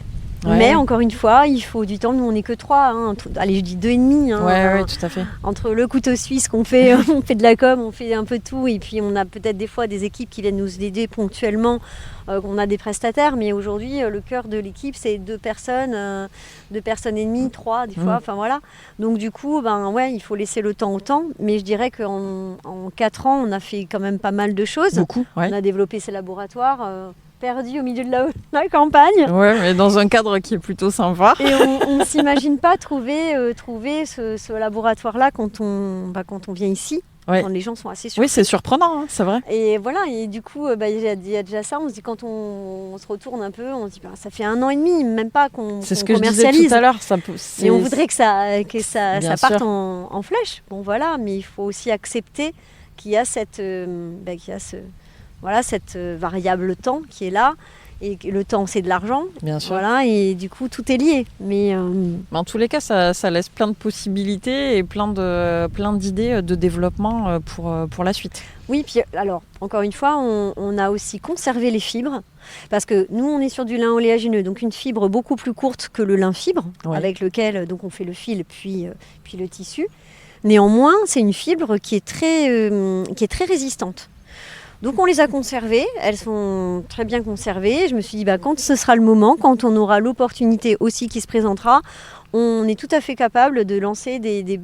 Ouais. Mais encore une fois, il faut du temps. Nous, on n'est que 3. Allez, je dis 2,5. Ouais, tout à fait. Entre le couteau suisse qu'on fait, on fait de la com, on fait un peu de tout. Et puis, on a peut-être des fois des équipes qui viennent nous aider ponctuellement. On a des prestataires. Mais aujourd'hui, le cœur de l'équipe, c'est 2 personnes, 2 personnes et demie, 3 des fois. Enfin, voilà. Donc, du coup, il faut laisser le temps au temps. Mais je dirais qu'en 4 ans, on a fait quand même pas mal de choses. Beaucoup, ouais. On a développé ces laboratoires. Perdu au milieu de la campagne. Ouais, mais dans un cadre qui est plutôt sympa. Et on ne s'imagine pas trouver ce laboratoire-là quand on vient ici. Ouais. Quand les gens sont assez surpris. Oui, c'est surprenant, c'est vrai. Et voilà, et du coup, il y a déjà ça. On se dit, quand on se retourne un peu, on se dit, ça fait 1 an et demi, même pas qu'on c'est ce que commercialise. je disais tout à l'heure. Et on voudrait que ça parte sûr. en flèche. Bon, voilà, mais il faut aussi accepter qu'il y a cette variable temps qui est là, et le temps c'est de l'argent, bien sûr. Voilà, et du coup tout est lié. Mais en tous les cas, ça laisse plein de possibilités et plein d'idées de développement pour la suite. Oui, puis alors encore une fois, on a aussi conservé les fibres, parce que nous on est sur du lin oléagineux, donc une fibre beaucoup plus courte que le lin fibre, ouais. avec lequel donc on fait le fil puis le tissu. Néanmoins, c'est une fibre qui est très résistante. Donc on les a conservées, elles sont très bien conservées. Je me suis dit, quand ce sera le moment, quand on aura l'opportunité aussi qui se présentera, on est tout à fait capable de lancer des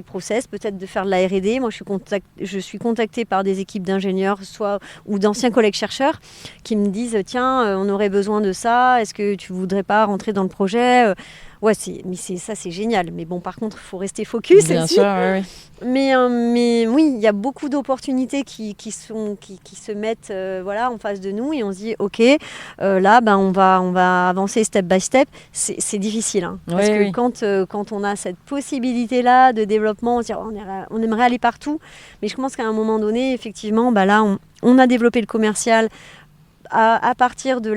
process, peut-être de faire de la R&D. Moi, je suis contactée par des équipes d'ingénieurs ou d'anciens collègues chercheurs qui me disent, tiens, on aurait besoin de ça, est-ce que tu voudrais pas rentrer dans le projet ? Ouais, c'est génial. Mais bon, par contre, il faut rester focus. Bien sûr, oui. Mais oui, il y a beaucoup d'opportunités qui se mettent en face de nous et on se dit, ok, là, on va avancer step by step. C'est difficile, parce que quand on a cette possibilité-là de développement, on aimerait aller partout. Mais je pense qu'à un moment donné, effectivement, là, on a développé le commercial à partir de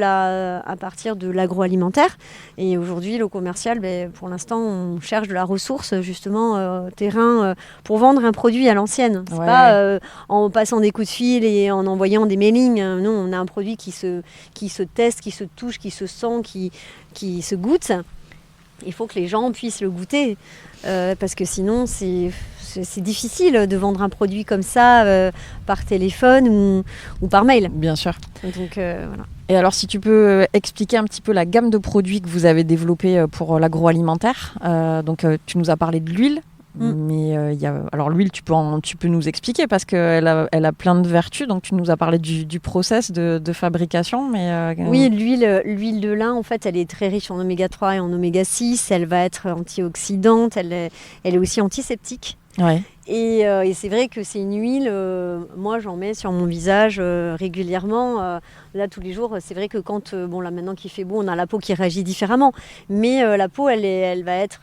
l'agroalimentaire, et aujourd'hui le commercial, pour l'instant on cherche de la ressource justement terrain pour vendre un produit à l'ancienne. C'est pas en passant des coups de fil et en envoyant des mailings. Non, on a un produit qui se teste, qui se touche, qui se sent, qui se goûte. Il faut que les gens puissent le goûter, parce que sinon c'est difficile de vendre un produit comme ça par téléphone ou par mail. Bien sûr. Donc voilà. Et alors, si tu peux expliquer un petit peu la gamme de produits que vous avez développée pour l'agroalimentaire. Donc, tu nous as parlé de l'huile. Mais alors l'huile, tu peux nous expliquer, parce qu'elle a plein de vertus. Donc tu nous as parlé du process de fabrication. Oui, l'huile de lin, en fait, elle est très riche en oméga 3 et en oméga 6. Elle va être antioxydante, elle est aussi antiseptique. Ouais. Et c'est vrai que c'est une huile, moi j'en mets sur mon visage régulièrement, là tous les jours. C'est vrai que quand, là maintenant qu'il fait beau, on a la peau qui réagit différemment, mais la peau elle va être,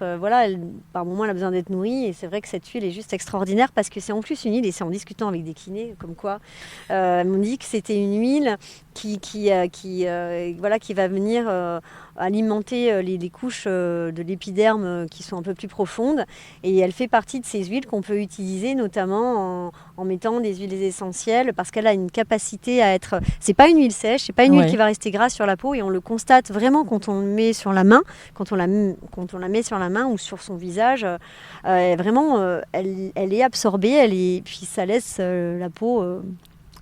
par moment elle a besoin d'être nourrie, et c'est vrai que cette huile est juste extraordinaire, parce que c'est en plus une huile, et c'est en discutant avec des kinés comme quoi, elles m'ont dit que c'était une huile qui va venir alimenter les couches de l'épiderme qui sont un peu plus profondes, et elle fait partie de ces huiles qu'on peut utiliser notamment en mettant des huiles essentielles, parce qu'elle a une capacité à être... C'est pas une huile sèche, c'est pas une huile qui va rester grasse sur la peau, et on le constate vraiment quand on le met sur la main, quand on la met sur la main ou sur son visage, vraiment elle est absorbée, puis ça laisse la peau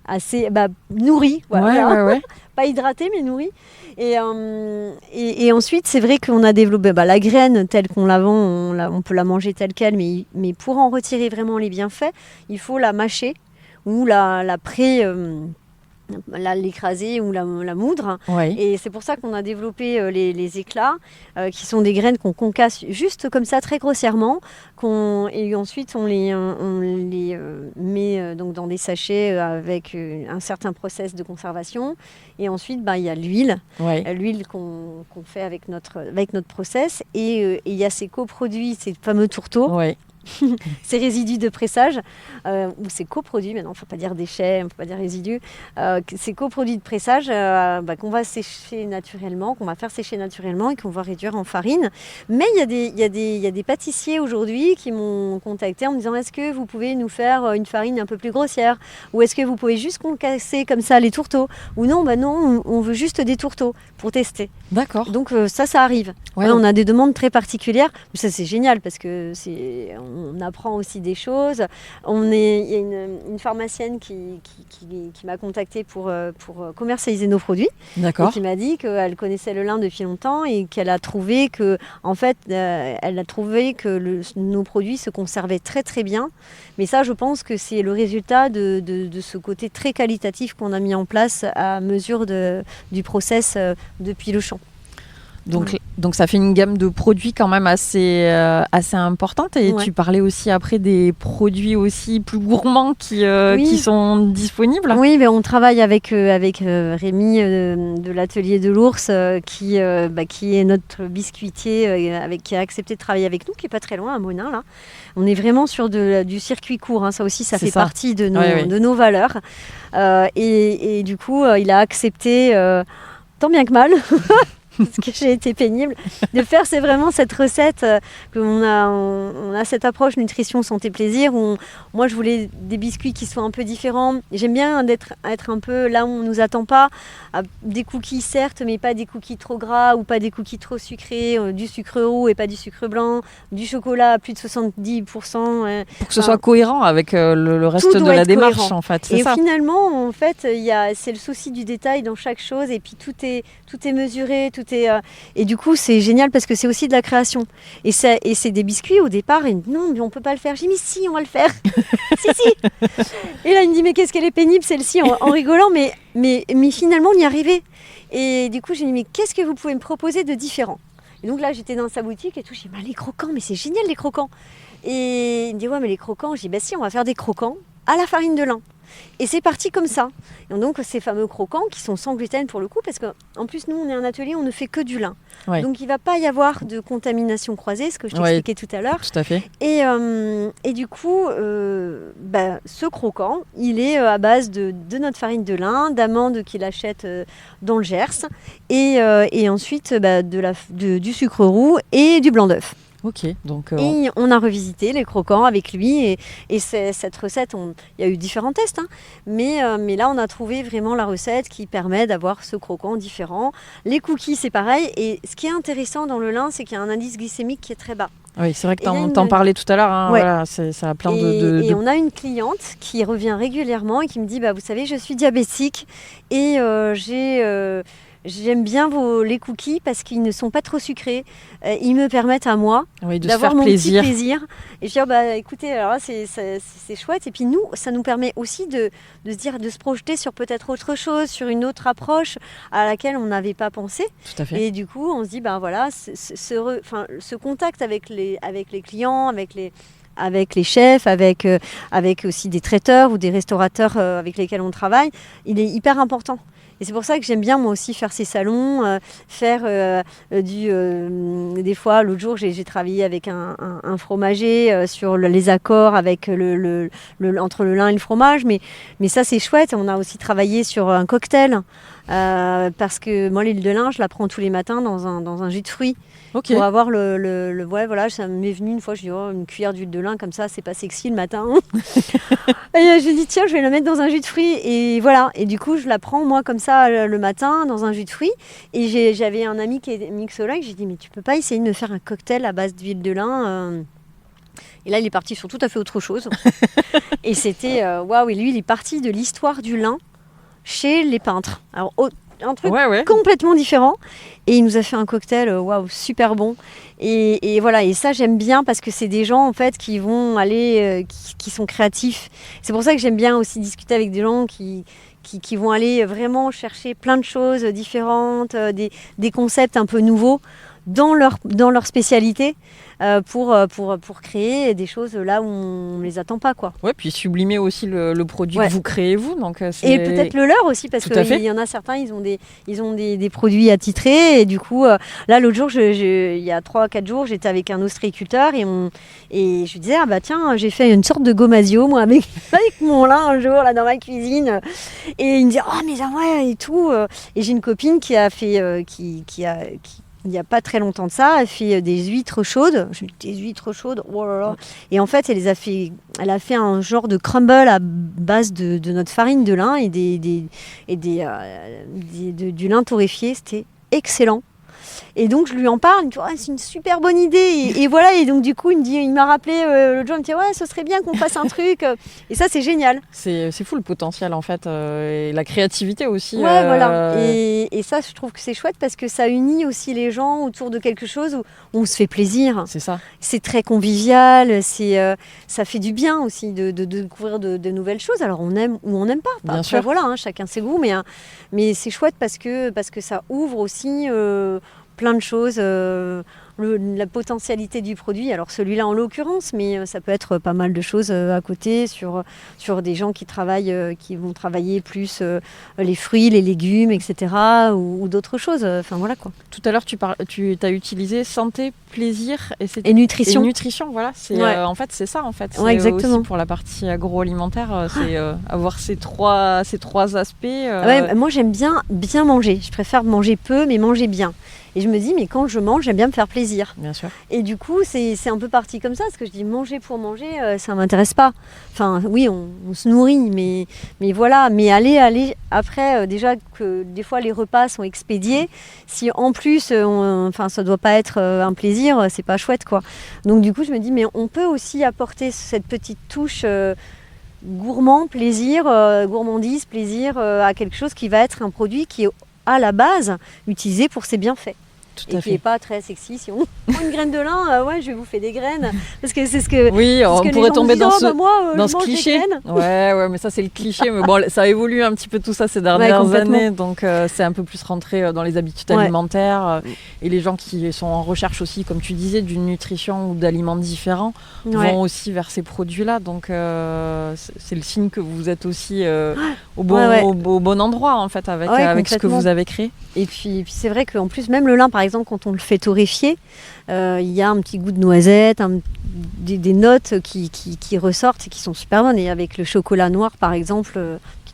assez nourrie. Voilà. Ouais. Pas hydratée, mais nourrie. Et ensuite, c'est vrai qu'on a développé la graine telle qu'on la vend, on peut la manger telle qu'elle, mais pour en retirer vraiment les bienfaits, il faut la mâcher ou l'écraser ou la moudre. Ouais. Et c'est pour ça qu'on a développé les éclats, qui sont des graines qu'on concasse juste comme ça, très grossièrement. Et ensuite, on les met donc dans des sachets avec un certain process de conservation. Et ensuite, il y a l'huile, l'huile qu'on fait avec notre process. Et il y a ces coproduits, ces fameux tourteaux. Ouais. Ces résidus de pressage, ou ces coproduits, maintenant il ne faut pas dire déchets, il ne faut pas dire résidus, ces coproduits de pressage qu'on va sécher naturellement, qu'on va faire sécher naturellement et qu'on va réduire en farine. Mais il y a des pâtissiers aujourd'hui qui m'ont contacté en me disant est-ce que vous pouvez nous faire une farine un peu plus grossière, ou est-ce que vous pouvez juste concasser comme ça les tourteaux, ou non, non, on veut juste des tourteaux pour tester. D'accord. Donc ça arrive. Ouais. On a des demandes très particulières, mais ça c'est génial parce que on apprend aussi des choses. Il y a une pharmacienne qui m'a contactée pour commercialiser nos produits. D'accord. Et qui m'a dit qu'elle connaissait le lin depuis longtemps et qu'elle a trouvé que, nos produits se conservaient très très bien. Mais ça, je pense que c'est le résultat de ce côté très qualitatif qu'on a mis en place à mesure du process depuis le champ. Donc ça fait une gamme de produits quand même assez importante. Et tu parlais aussi après des produits aussi plus gourmands qui sont disponibles. Oui, mais on travaille avec Rémi de l'atelier de l'ours qui est notre biscuitier qui a accepté de travailler avec nous, qui n'est pas très loin à Monin là. On est vraiment sur du circuit court, hein. Ça aussi ça fait partie de nos valeurs. Et du coup il a accepté tant bien que mal. Parce que j'ai été pénible de faire, c'est vraiment cette recette on a cette approche nutrition santé plaisir où moi je voulais des biscuits qui soient un peu différents. J'aime bien être un peu là où on nous attend pas, des cookies certes, mais pas des cookies trop gras ou pas des cookies trop sucrés, du sucre roux et pas du sucre blanc, du chocolat à plus de 70%. Pour que ce soit cohérent avec le reste de la démarche cohérent. En fait. Et finalement en fait c'est le souci du détail dans chaque chose et puis tout est mesuré, et du coup c'est génial parce que c'est aussi de la création et c'est des biscuits au départ et non mais on peut pas le faire. J'ai dit mais si on va le faire. si. Et là il me dit mais qu'est-ce qu'elle est pénible celle-ci en rigolant mais finalement on y arrivait et du coup j'ai dit mais qu'est-ce que vous pouvez me proposer de différent. Et donc là j'étais dans sa boutique et tout, j'ai dit les croquants, mais c'est génial les croquants. Et il me dit ouais mais les croquants, j'ai dit si on va faire des croquants à la farine de lin. Et c'est parti comme ça. Et donc ces fameux croquants qui sont sans gluten pour le coup, parce qu'en plus nous on est un atelier, on ne fait que du lin. Ouais. Donc il ne va pas y avoir de contamination croisée, ce que je t'expliquais tout à l'heure. Tout à fait. Et du coup, ce croquant, il est à base de notre farine de lin, d'amandes qu'il achète dans le Gers, et ensuite du sucre roux et du blanc d'œuf. Ok, donc et on a revisité les croquants avec lui et cette recette, il y a eu différents tests, hein, mais là on a trouvé vraiment la recette qui permet d'avoir ce croquant différent. Les cookies c'est pareil et ce qui est intéressant dans le lin c'est qu'il y a un indice glycémique qui est très bas. Oui, c'est vrai que t'en parlais tout à l'heure, hein, voilà, ça a plein et on a une cliente qui revient régulièrement et qui me dit vous savez je suis diabétique et j'aime bien les cookies parce qu'ils ne sont pas trop sucrés. Ils me permettent à moi d'avoir mon petit plaisir. Et je dis, écoutez, alors là, c'est chouette. Et puis nous, ça nous permet aussi de se projeter sur peut-être autre chose, sur une autre approche à laquelle on n'avait pas pensé. Tout à fait. Et du coup, on se dit, voilà, ce contact avec les clients, avec les chefs, avec aussi des traiteurs ou des restaurateurs avec lesquels on travaille, il est hyper important. Et c'est pour ça que j'aime bien moi aussi faire ces salons, des fois, l'autre jour j'ai travaillé avec un fromager sur les accords avec entre le lin et le fromage, mais ça c'est chouette. On a aussi travaillé sur un cocktail parce que moi l'huile de lin je la prends tous les matins dans un jus de fruits. Okay. Pour avoir voilà, ça m'est venu une fois, je dis une cuillère d'huile de lin comme ça, c'est pas sexy le matin. Et je dis tiens, je vais la mettre dans un jus de fruits et voilà. Et du coup, je la prends moi comme ça le matin dans un jus de fruits. Et j'avais un ami qui est mixologue, j'ai dit mais tu peux pas essayer de me faire un cocktail à base d'huile de lin Et là, il est parti sur tout à fait autre chose. Et c'était, waouh, et lui, il est parti de l'histoire du lin chez les peintres. Alors, un truc complètement différent. Et il nous a fait un cocktail, waouh, super bon. Et voilà, et ça, j'aime bien parce que c'est des gens, en fait, qui vont aller, qui sont créatifs. C'est pour ça que j'aime bien aussi discuter avec des gens qui vont aller vraiment chercher plein de choses différentes, des concepts un peu nouveaux dans leur spécialité pour créer des choses là où on ne les attend pas, quoi. Ouais, puis sublimer aussi le produit que vous créez vous. Donc, et peut-être le leur aussi, parce qu'il y en a certains, ils ont des produits attitrés. Et du coup, là, l'autre jour, il y a 3-4 jours, j'étais avec un ostréiculteur et je lui disais, ah bah tiens, j'ai fait une sorte de gomasio, moi, avec mon lin un jour, là, dans ma cuisine. Et il me dit, oh, mais ouais, et tout. Et j'ai une copine qui a fait, il n'y a pas très longtemps de ça, elle fait des huîtres chaudes. Des huîtres chaudes, oh là là. Et en fait, elle a fait un genre de crumble à base de notre farine de lin et du lin torréfié. C'était excellent. Et donc je lui en parle, il me dit c'est une super bonne idée. Et voilà, et donc du coup il m'a rappelé l'autre jour, il me dit ouais, ce serait bien qu'on fasse un truc. Et ça, c'est génial. C'est fou le potentiel en fait, et la créativité aussi. Ouais, voilà. Et ça, je trouve que c'est chouette parce que ça unit aussi les gens autour de quelque chose où on se fait plaisir. C'est ça. C'est très convivial, ça fait du bien aussi de découvrir de nouvelles choses. Alors on aime ou on n'aime pas. Bien Après, sûr. Voilà, chacun ses goûts, mais c'est chouette parce que ça ouvre aussi plein de choses, la potentialité du produit, alors celui-là en l'occurrence, mais ça peut être pas mal de choses à côté sur des gens qui vont travailler plus les fruits, les légumes, etc. ou d'autres choses. Enfin voilà quoi. Tout à l'heure, tu as utilisé santé, plaisir et nutrition. Et nutrition, voilà. En fait, c'est ça en fait. C'est exactement. Aussi pour la partie agroalimentaire, c'est avoir ces trois aspects. Moi j'aime bien manger. Je préfère manger peu, mais manger bien. Et je me dis, mais quand je mange, j'aime bien me faire plaisir. Bien sûr. Et du coup, c'est un peu parti comme ça, parce que je dis manger pour manger, ça ne m'intéresse pas. Enfin, oui, on se nourrit, mais voilà. Mais aller après, déjà que des fois les repas sont expédiés, si en plus, ça ne doit pas être un plaisir, c'est pas chouette, quoi. Donc du coup, je me dis, mais on peut aussi apporter cette petite touche gourmandise, plaisir à quelque chose qui va être un produit qui est à la base utilisé pour ses bienfaits. Tout à fait. Qui n'est pas très sexy. Si on prend une graine de lin, je vais vous faire des graines. Parce que c'est ce que. Oui, on pourrait tomber dans ce cliché. Ouais, mais ça, c'est le cliché. Mais bon, ça évolue un petit peu tout ça ces dernières années. Donc, c'est un peu plus rentré dans les habitudes alimentaires. Et les gens qui sont en recherche aussi, comme tu disais, d'une nutrition ou d'aliments différents vont aussi vers ces produits-là. Donc, c'est le signe que vous êtes aussi au bon endroit, en fait, avec ce que vous avez créé. Et puis c'est vrai qu'en plus, même le lin, par exemple, quand on le fait torréfier, il y a un petit goût de noisette, des notes qui ressortent et qui sont super bonnes. Et avec le chocolat noir, par exemple,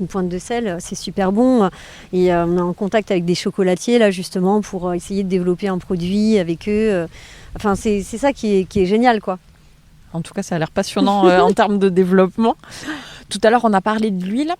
une pointe de sel, c'est super bon. Et on est en contact avec des chocolatiers, là, justement, pour essayer de développer un produit avec eux. Enfin, c'est ça qui est génial, quoi. En tout cas, ça a l'air passionnant en termes de développement. Tout à l'heure, on a parlé de l'huile.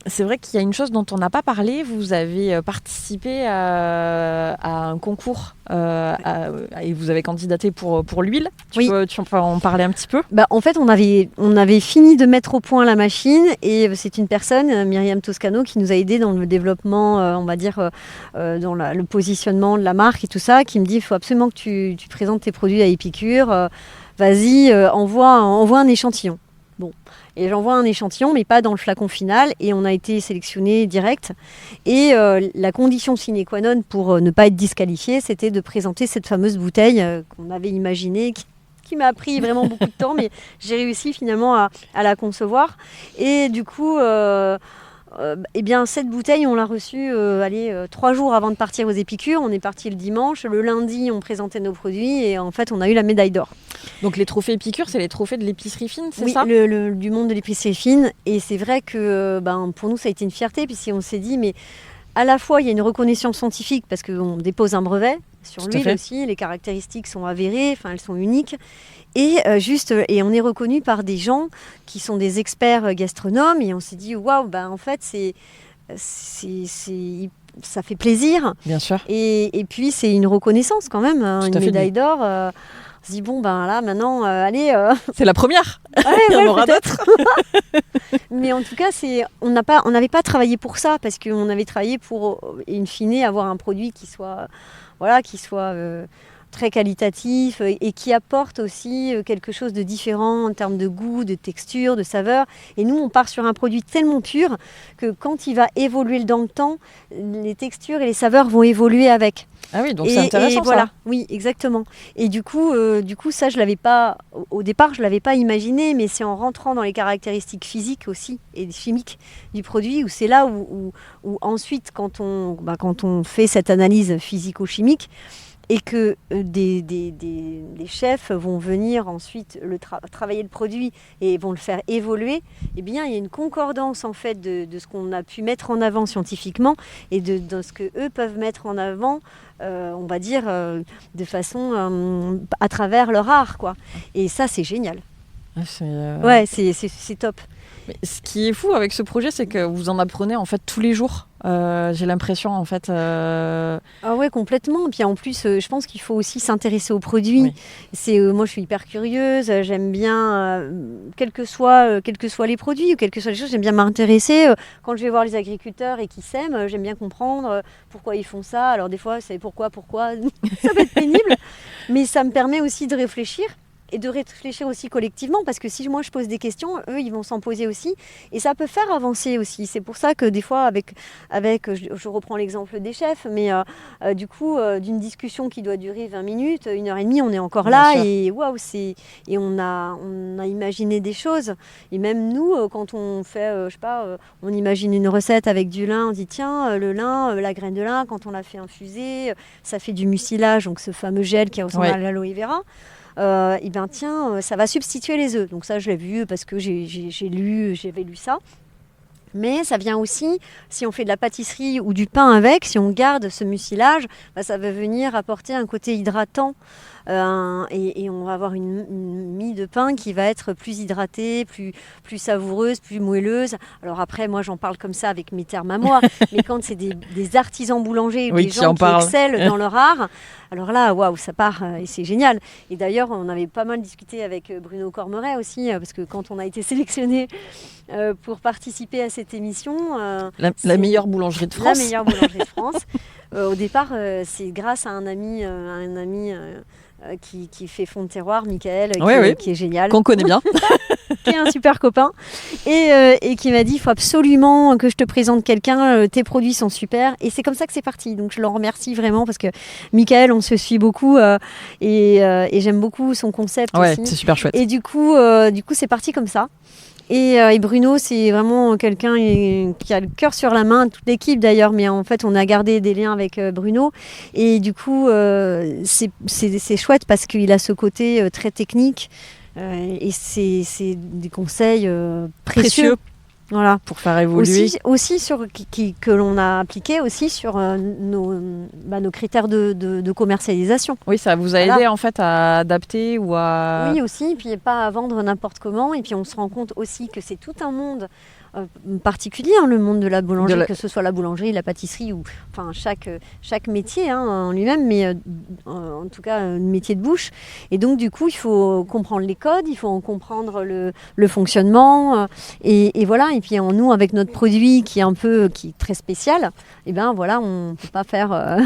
C'est vrai qu'il y a une chose dont on n'a pas parlé. Vous avez participé à un concours et vous avez candidaté pour l'huile. Tu peux en parler un petit peu ? En fait, on avait fini de mettre au point la machine et c'est une personne, Myriam Toscano, qui nous a aidé dans le développement, on va dire, dans le positionnement de la marque et tout ça, qui me dit il faut absolument que tu présentes tes produits à Épicure. Vas-y, envoie un échantillon. Bon. Et j'envoie un échantillon, mais pas dans le flacon final. Et on a été sélectionné direct. Et la condition sine qua non pour ne pas être disqualifié, c'était de présenter cette fameuse bouteille qu'on avait imaginée, qui m'a pris vraiment beaucoup de temps, mais j'ai réussi finalement à la concevoir. Et du coup, cette bouteille, on l'a reçue 3 jours avant de partir aux Épicures. On est parti le dimanche. Le lundi, on présentait nos produits et en fait, on a eu la médaille d'or. Donc les trophées Épicure, c'est les trophées de l'épicerie fine, c'est ça ? Oui, du monde de l'épicerie fine. Et c'est vrai que pour nous, ça a été une fierté, puisqu'on s'est dit, mais à la fois, il y a une reconnaissance scientifique parce qu'on dépose un brevet sur l'huile aussi. Les caractéristiques sont avérées, elles sont uniques. Et on est reconnu par des gens qui sont des experts gastronomes. Et on s'est dit, waouh, en fait, ça fait plaisir. Bien sûr. Et puis, c'est une reconnaissance quand même, une médaille d'or. On se dit bon ben là maintenant, allez. C'est la première. Ouais, Il y en aura d'autres. Mais en tout cas, on n'avait pas travaillé pour ça, parce qu'on avait travaillé pour, in fine, avoir un produit qui soit très qualitatif et qui apporte aussi quelque chose de différent en termes de goût, de texture, de saveur. Et nous, on part sur un produit tellement pur que quand il va évoluer dans le temps, les textures et les saveurs vont évoluer avec. Ah oui, donc c'est intéressant, et voilà, ça. oui, exactement. Et du coup, ça, je l'avais pas. Au départ, je l'avais pas imaginé, mais c'est en rentrant dans les caractéristiques physiques aussi et chimiques du produit où c'est là où ensuite, quand on fait cette analyse physico-chimique et que des chefs vont venir ensuite travailler le produit et vont le faire évoluer, eh bien, il y a une concordance en fait de ce qu'on a pu mettre en avant scientifiquement et de ce que eux peuvent mettre en avant. On va dire de façon à travers leur art, quoi. Et ça, c'est génial. Ouais, c'est top. Mais ce qui est fou avec ce projet, c'est que vous en apprenez en fait tous les jours. J'ai l'impression en fait. Ah ouais, complètement. Et puis en plus, je pense qu'il faut aussi s'intéresser aux produits. Oui. Moi, je suis hyper curieuse. J'aime bien, quels que soient les produits ou quelles que soient les choses, j'aime bien m'intéresser. Quand je vais voir les agriculteurs et qui sèment, j'aime bien comprendre pourquoi ils font ça. Alors des fois, c'est pourquoi. Ça peut être pénible, mais ça me permet aussi de réfléchir. Et de réfléchir aussi collectivement, parce que si moi je pose des questions, eux ils vont s'en poser aussi, et ça peut faire avancer aussi. C'est pour ça que des fois avec je reprends l'exemple des chefs, mais du coup d'une discussion qui doit durer 20 minutes, 1h30, on est encore là, et waouh, et on a imaginé des choses. Et même nous, quand on fait, on imagine une recette avec du lin, on dit tiens, le lin, la graine de lin, quand on l'a fait infuser, ça fait du mucilage, donc ce fameux gel qui ressemble à l'aloe vera. Et bien tiens, ça va substituer les œufs. Donc ça, je l'ai vu parce que j'avais lu ça. Mais ça vient aussi, si on fait de la pâtisserie ou du pain avec, si on garde ce mucilage, ça va venir apporter un côté hydratant. Et on va avoir une mie de pain qui va être plus hydratée, plus savoureuse, plus moelleuse. Alors après, moi j'en parle comme ça avec mes termes à moi, mais quand c'est des artisans boulangers ou des gens qui excellent dans leur art, alors là, waouh, ça part et c'est génial. Et d'ailleurs, on avait pas mal discuté avec Bruno Cormeret aussi, parce que quand on a été sélectionné pour participer à cette émission... la meilleure boulangerie de France. La meilleure boulangerie de France. Au départ, c'est grâce à un ami qui fait fond de terroir, Michael, qui est génial. Qu'on connaît bien. Qui est un super copain. Et qui m'a dit, il faut absolument que je te présente quelqu'un, tes produits sont super. Et c'est comme ça que c'est parti. Donc je le remercie vraiment parce que Michael, on se suit beaucoup et j'aime beaucoup son concept aussi. C'est super chouette. Et du coup, c'est parti comme ça. Et Bruno, c'est vraiment quelqu'un qui a le cœur sur la main, toute l'équipe d'ailleurs, mais en fait on a gardé des liens avec Bruno. Et du coup, c'est chouette parce qu'il a ce côté très technique et c'est des conseils précieux. Voilà. Pour faire évoluer. Aussi que l'on a appliqué aussi sur nos critères de commercialisation. Oui, ça vous a aidé en fait à adapter ou à... Oui, aussi, et puis pas à vendre n'importe comment. Et puis on se rend compte aussi que c'est tout un monde particulier, le monde de la boulangerie, que ce soit la boulangerie, la pâtisserie ou enfin chaque métier en lui-même, mais en tout cas un métier de bouche. Et donc du coup il faut comprendre les codes, il faut en comprendre le fonctionnement et voilà. Et puis nous avec notre produit qui est très spécial, et ben voilà, on peut pas faire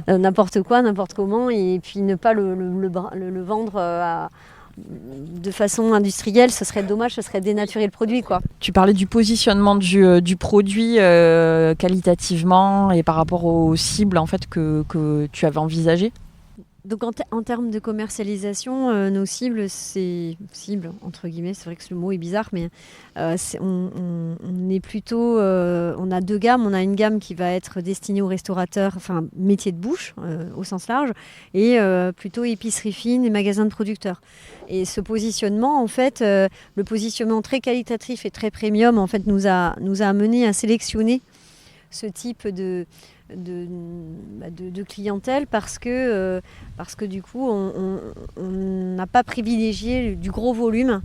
n'importe quoi, n'importe comment et puis ne pas le vendre de façon industrielle, ce serait dommage, ce serait dénaturer le produit, quoi. Tu parlais du positionnement du produit qualitativement et par rapport aux cibles en fait que tu avais envisagées. Donc en termes de commercialisation, nos cibles, c'est cibles entre guillemets, c'est vrai que le mot est bizarre, mais on est plutôt, on a deux gammes. On a une gamme qui va être destinée aux restaurateurs, enfin métier de bouche au sens large, et plutôt épicerie fine et magasins de producteurs. Et ce positionnement, en fait, le positionnement très qualitatif et très premium, en fait, nous a amené à sélectionner ce type de de clientèle parce que du coup on n'a pas privilégié du gros volume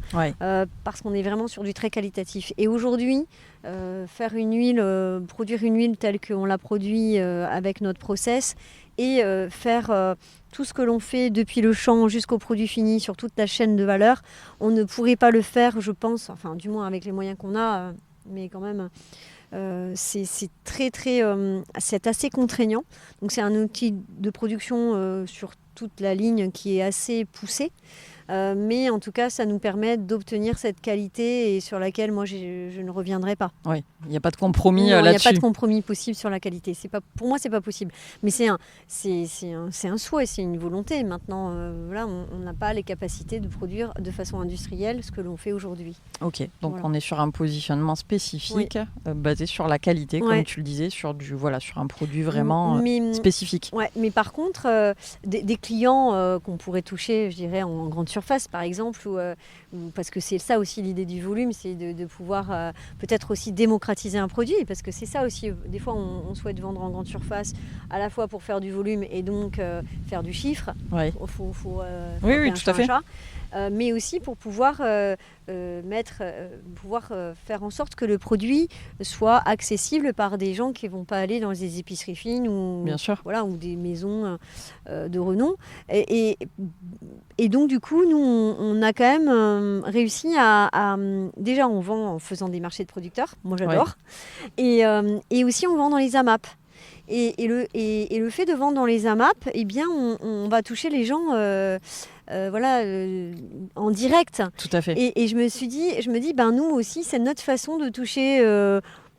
parce qu'on est vraiment sur du très qualitatif. Et aujourd'hui, faire une huile, produire une huile telle qu'on la produit avec notre process et faire tout ce que l'on fait depuis le champ jusqu'au produit fini sur toute la chaîne de valeur, on ne pourrait pas le faire, je pense, enfin du moins avec les moyens qu'on a, mais quand même c'est c'est assez contraignant. Donc c'est un outil de production sur toute la ligne qui est assez poussé. Mais en tout cas, ça nous permet d'obtenir cette qualité et sur laquelle moi je ne reviendrai pas. Oui, il n'y a pas de compromis là-dessus. Il n'y a pas de compromis possible sur la qualité. Pour moi, c'est pas possible. Mais c'est un souhait, c'est une volonté. Maintenant, voilà, on n'a pas les capacités de produire de façon industrielle ce que l'on fait aujourd'hui. Ok, donc voilà. On est sur un positionnement spécifique basé sur la qualité, comme tu le disais, sur un produit vraiment spécifique. Ouais, mais par contre, des clients qu'on pourrait toucher, je dirais, en grande surface par exemple, ou parce que c'est ça aussi l'idée du volume, c'est de pouvoir peut-être aussi démocratiser un produit, parce que c'est ça aussi, des fois on souhaite vendre en grande surface à la fois pour faire du volume et donc faire du chiffre. Faut oui, tout à fait. Mais aussi pour pouvoir faire en sorte que le produit soit accessible par des gens qui ne vont pas aller dans des épiceries fines ou des maisons de renom. Et donc du coup, nous, on a quand même réussi à déjà, on vend en faisant des marchés de producteurs, moi j'adore, et aussi on vend dans les AMAP. Et le fait de vendre dans les AMAP, eh bien, on va toucher les gens en direct. Tout à fait. Et je me dis, nous aussi, c'est notre façon de toucher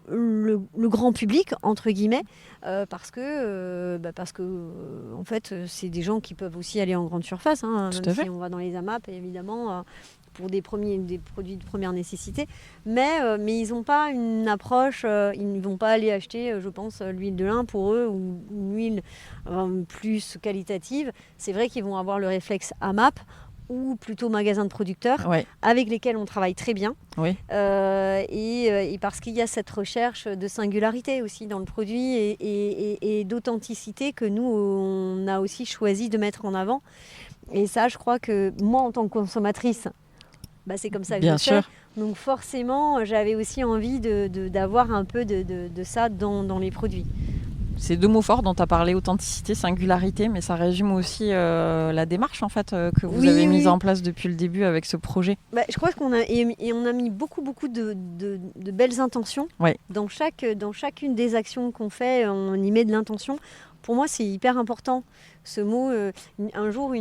le grand public, entre guillemets, parce que en fait, c'est des gens qui peuvent aussi aller en grande surface, même si on va dans les AMAP, évidemment. Pour des produits de première nécessité, mais ils n'ont pas une approche, ils ne vont pas aller acheter, je pense, l'huile de lin pour eux ou une huile plus qualitative. C'est vrai qu'ils vont avoir le réflexe AMAP ou plutôt magasin de producteurs avec lesquels on travaille très bien et parce qu'il y a cette recherche de singularité aussi dans le produit et d'authenticité que nous on a aussi choisi de mettre en avant. Et ça, je crois que moi en tant que consommatrice, c'est comme ça que je fais. Donc forcément, j'avais aussi envie d'avoir un peu de ça dans les produits. C'est deux mots forts dont tu as parlé, authenticité, singularité, mais ça résume aussi la démarche en fait, que vous avez mise en place depuis le début avec ce projet. Je crois qu'on a mis beaucoup de belles intentions. Dans chacune des actions qu'on fait, on y met de l'intention. Pour moi, c'est hyper important. Ce mot, un jour,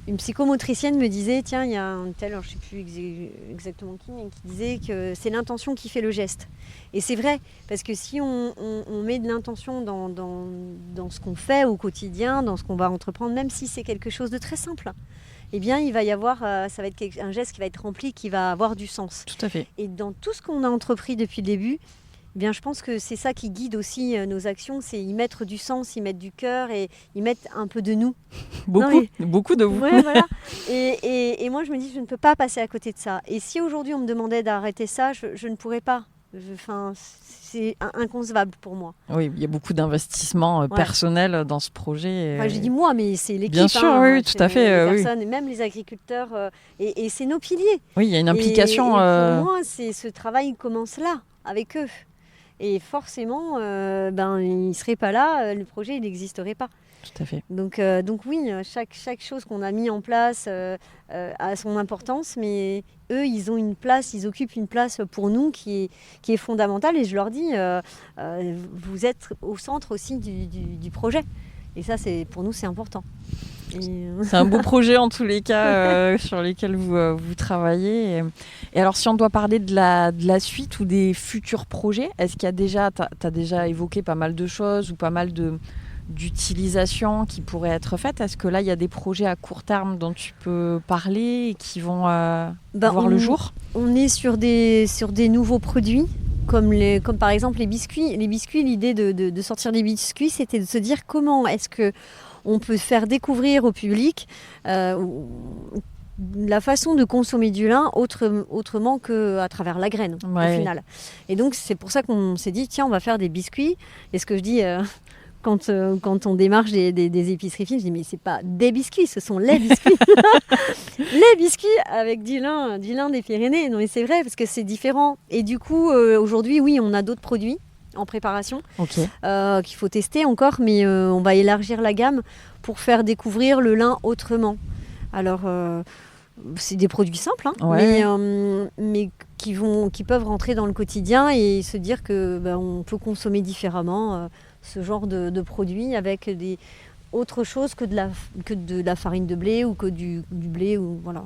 une psychomotricienne me disait, tiens, il y a un tel, alors je ne sais plus exactement qui, mais qui disait que c'est l'intention qui fait le geste. Et c'est vrai, parce que si on met de l'intention dans ce qu'on fait au quotidien, dans ce qu'on va entreprendre, même si c'est quelque chose de très simple, eh bien, il va y avoir, ça va être un geste qui va être rempli, qui va avoir du sens. Tout à fait. Et dans tout ce qu'on a entrepris depuis le début, bien, je pense que c'est ça qui guide aussi nos actions, c'est y mettre du sens, y mettre du cœur et y mettre un peu de nous. Beaucoup de vous. Ouais, voilà. Et moi, je me dis, je ne peux pas passer à côté de ça. Et si aujourd'hui, on me demandait d'arrêter ça, je ne pourrais pas. C'est inconcevable pour moi. Oui, il y a beaucoup d'investissements personnels dans ce projet. Enfin, je dis moi, mais c'est l'équipe. Bien sûr, oui, tout à fait. Les personnes, et même les agriculteurs, et c'est nos piliers. Oui, il y a une implication. Et pour moi, ce travail commence là, avec eux. Et forcément, ils ne seraient pas là, le projet n'existerait pas. Tout à fait. Donc oui, chaque chose qu'on a mis en place a son importance, mais eux, ils occupent une place pour nous qui est fondamentale. Et je leur dis, vous êtes au centre aussi du projet. Et ça, pour nous, c'est important. C'est un beau projet en tous les cas sur lesquels vous travaillez. Et alors, si on doit parler de la suite ou des futurs projets, est-ce qu'il y a déjà, tu as déjà évoqué pas mal de choses ou pas mal d'utilisations qui pourraient être faites? Est-ce que là, il y a des projets à court terme dont tu peux parler et qui vont voir le jour? On est sur des nouveaux produits. Comme par exemple les biscuits. Les biscuits, l'idée de sortir des biscuits, c'était de se dire comment est-ce qu'on peut faire découvrir au public la façon de consommer du lin autrement qu'à travers la graine, au final. Et donc, c'est pour ça qu'on s'est dit, tiens, on va faire des biscuits. Et ce que je dis... Quand on démarche des épiceries fines, je dis mais c'est pas des biscuits, ce sont les biscuits. Les biscuits avec du lin des Pyrénées. Non mais c'est vrai parce que c'est différent. Et du coup, aujourd'hui, oui, on a d'autres produits en préparation qu'il faut tester encore, mais on va élargir la gamme pour faire découvrir le lin autrement. Alors, c'est des produits simples, mais qui peuvent rentrer dans le quotidien et se dire que on peut consommer différemment ce genre de produits avec autre chose que de la farine de blé ou que du blé. Voilà.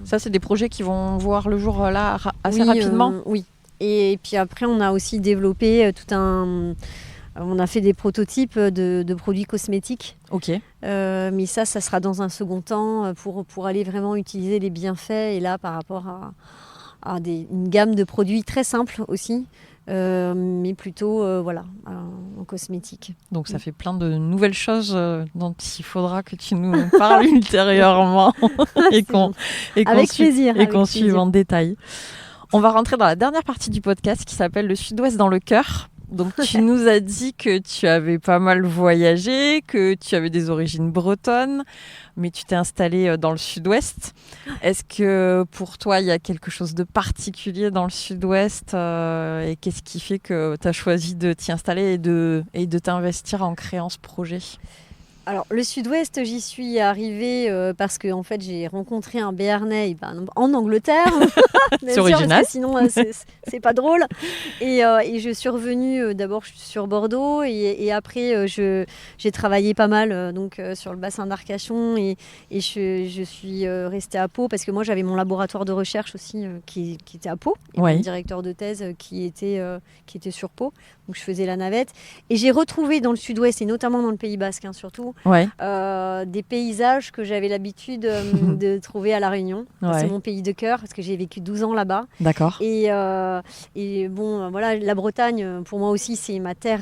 Ça, c'est des projets qui vont voir le jour là assez rapidement. Oui. Et puis après, on a aussi développé on a fait des prototypes de produits cosmétiques. Mais ça sera dans un second temps pour aller vraiment utiliser les bienfaits. Et là, par rapport à une gamme de produits très simples aussi. Mais plutôt en cosmétique. Donc ça fait plein de nouvelles choses dont il faudra que tu nous parles ultérieurement et qu'on suive en détail. On va rentrer dans la dernière partie du podcast qui s'appelle Le Sud-Ouest dans le cœur. Donc tu nous as dit que tu avais pas mal voyagé, que tu avais des origines bretonnes, mais tu t'es installée dans le Sud-Ouest. Est-ce que pour toi, il y a quelque chose de particulier dans le Sud-Ouest et qu'est-ce qui fait que tu as choisi de t'y installer et de t'investir en créant ce projet ? Alors, le Sud-Ouest, j'y suis arrivée parce que en fait, j'ai rencontré un Béarnais en Angleterre. C'est original. Sinon, c'est pas drôle. Et je suis revenue, d'abord, je suis sur Bordeaux. Et après, j'ai travaillé pas mal sur le bassin d'Arcachon. Et je suis restée à Pau parce que moi, j'avais mon laboratoire de recherche aussi qui était à Pau. Et mon directeur de thèse qui était sur Pau. Donc, je faisais la navette. Et j'ai retrouvé dans le Sud-Ouest, et notamment dans le Pays Basque, surtout, des paysages que j'avais l'habitude de trouver à La Réunion. C'est mon pays de cœur parce que j'ai vécu 12 ans là-bas. D'accord. Et bon, voilà, la Bretagne, pour moi aussi, c'est ma terre.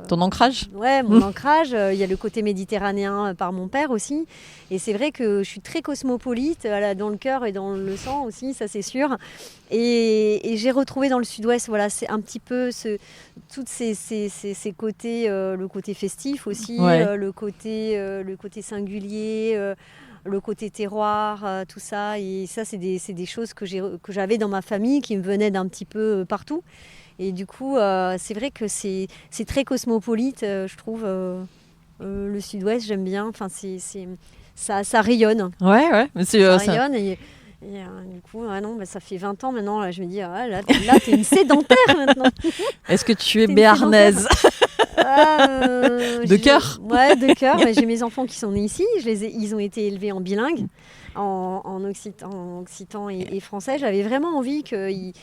Ton ancrage ? Ouais, mon ancrage. Il y a le côté méditerranéen par mon père aussi. Et c'est vrai que je suis très cosmopolite, dans le cœur et dans le sang aussi, ça c'est sûr. Et j'ai retrouvé dans le Sud-Ouest, c'est un petit peu tous ces côtés, le côté festif aussi, le côté singulier, le côté terroir, tout ça. Et ça, c'est des choses que j'avais dans ma famille qui me venaient d'un petit peu partout. Et du coup, c'est vrai que c'est très cosmopolite, je trouve. Le Sud-Ouest, j'aime bien. Enfin, ça rayonne. Mais ça rayonne et du coup, ça fait 20 ans maintenant. Là, je me dis, là t'es une sédentaire maintenant. Est-ce que tu es béarnaise de cœur? Ouais, de cœur. J'ai mes enfants qui sont nés ici. Ils ont été élevés en bilingue, en occitan et français. J'avais vraiment envie qu'ils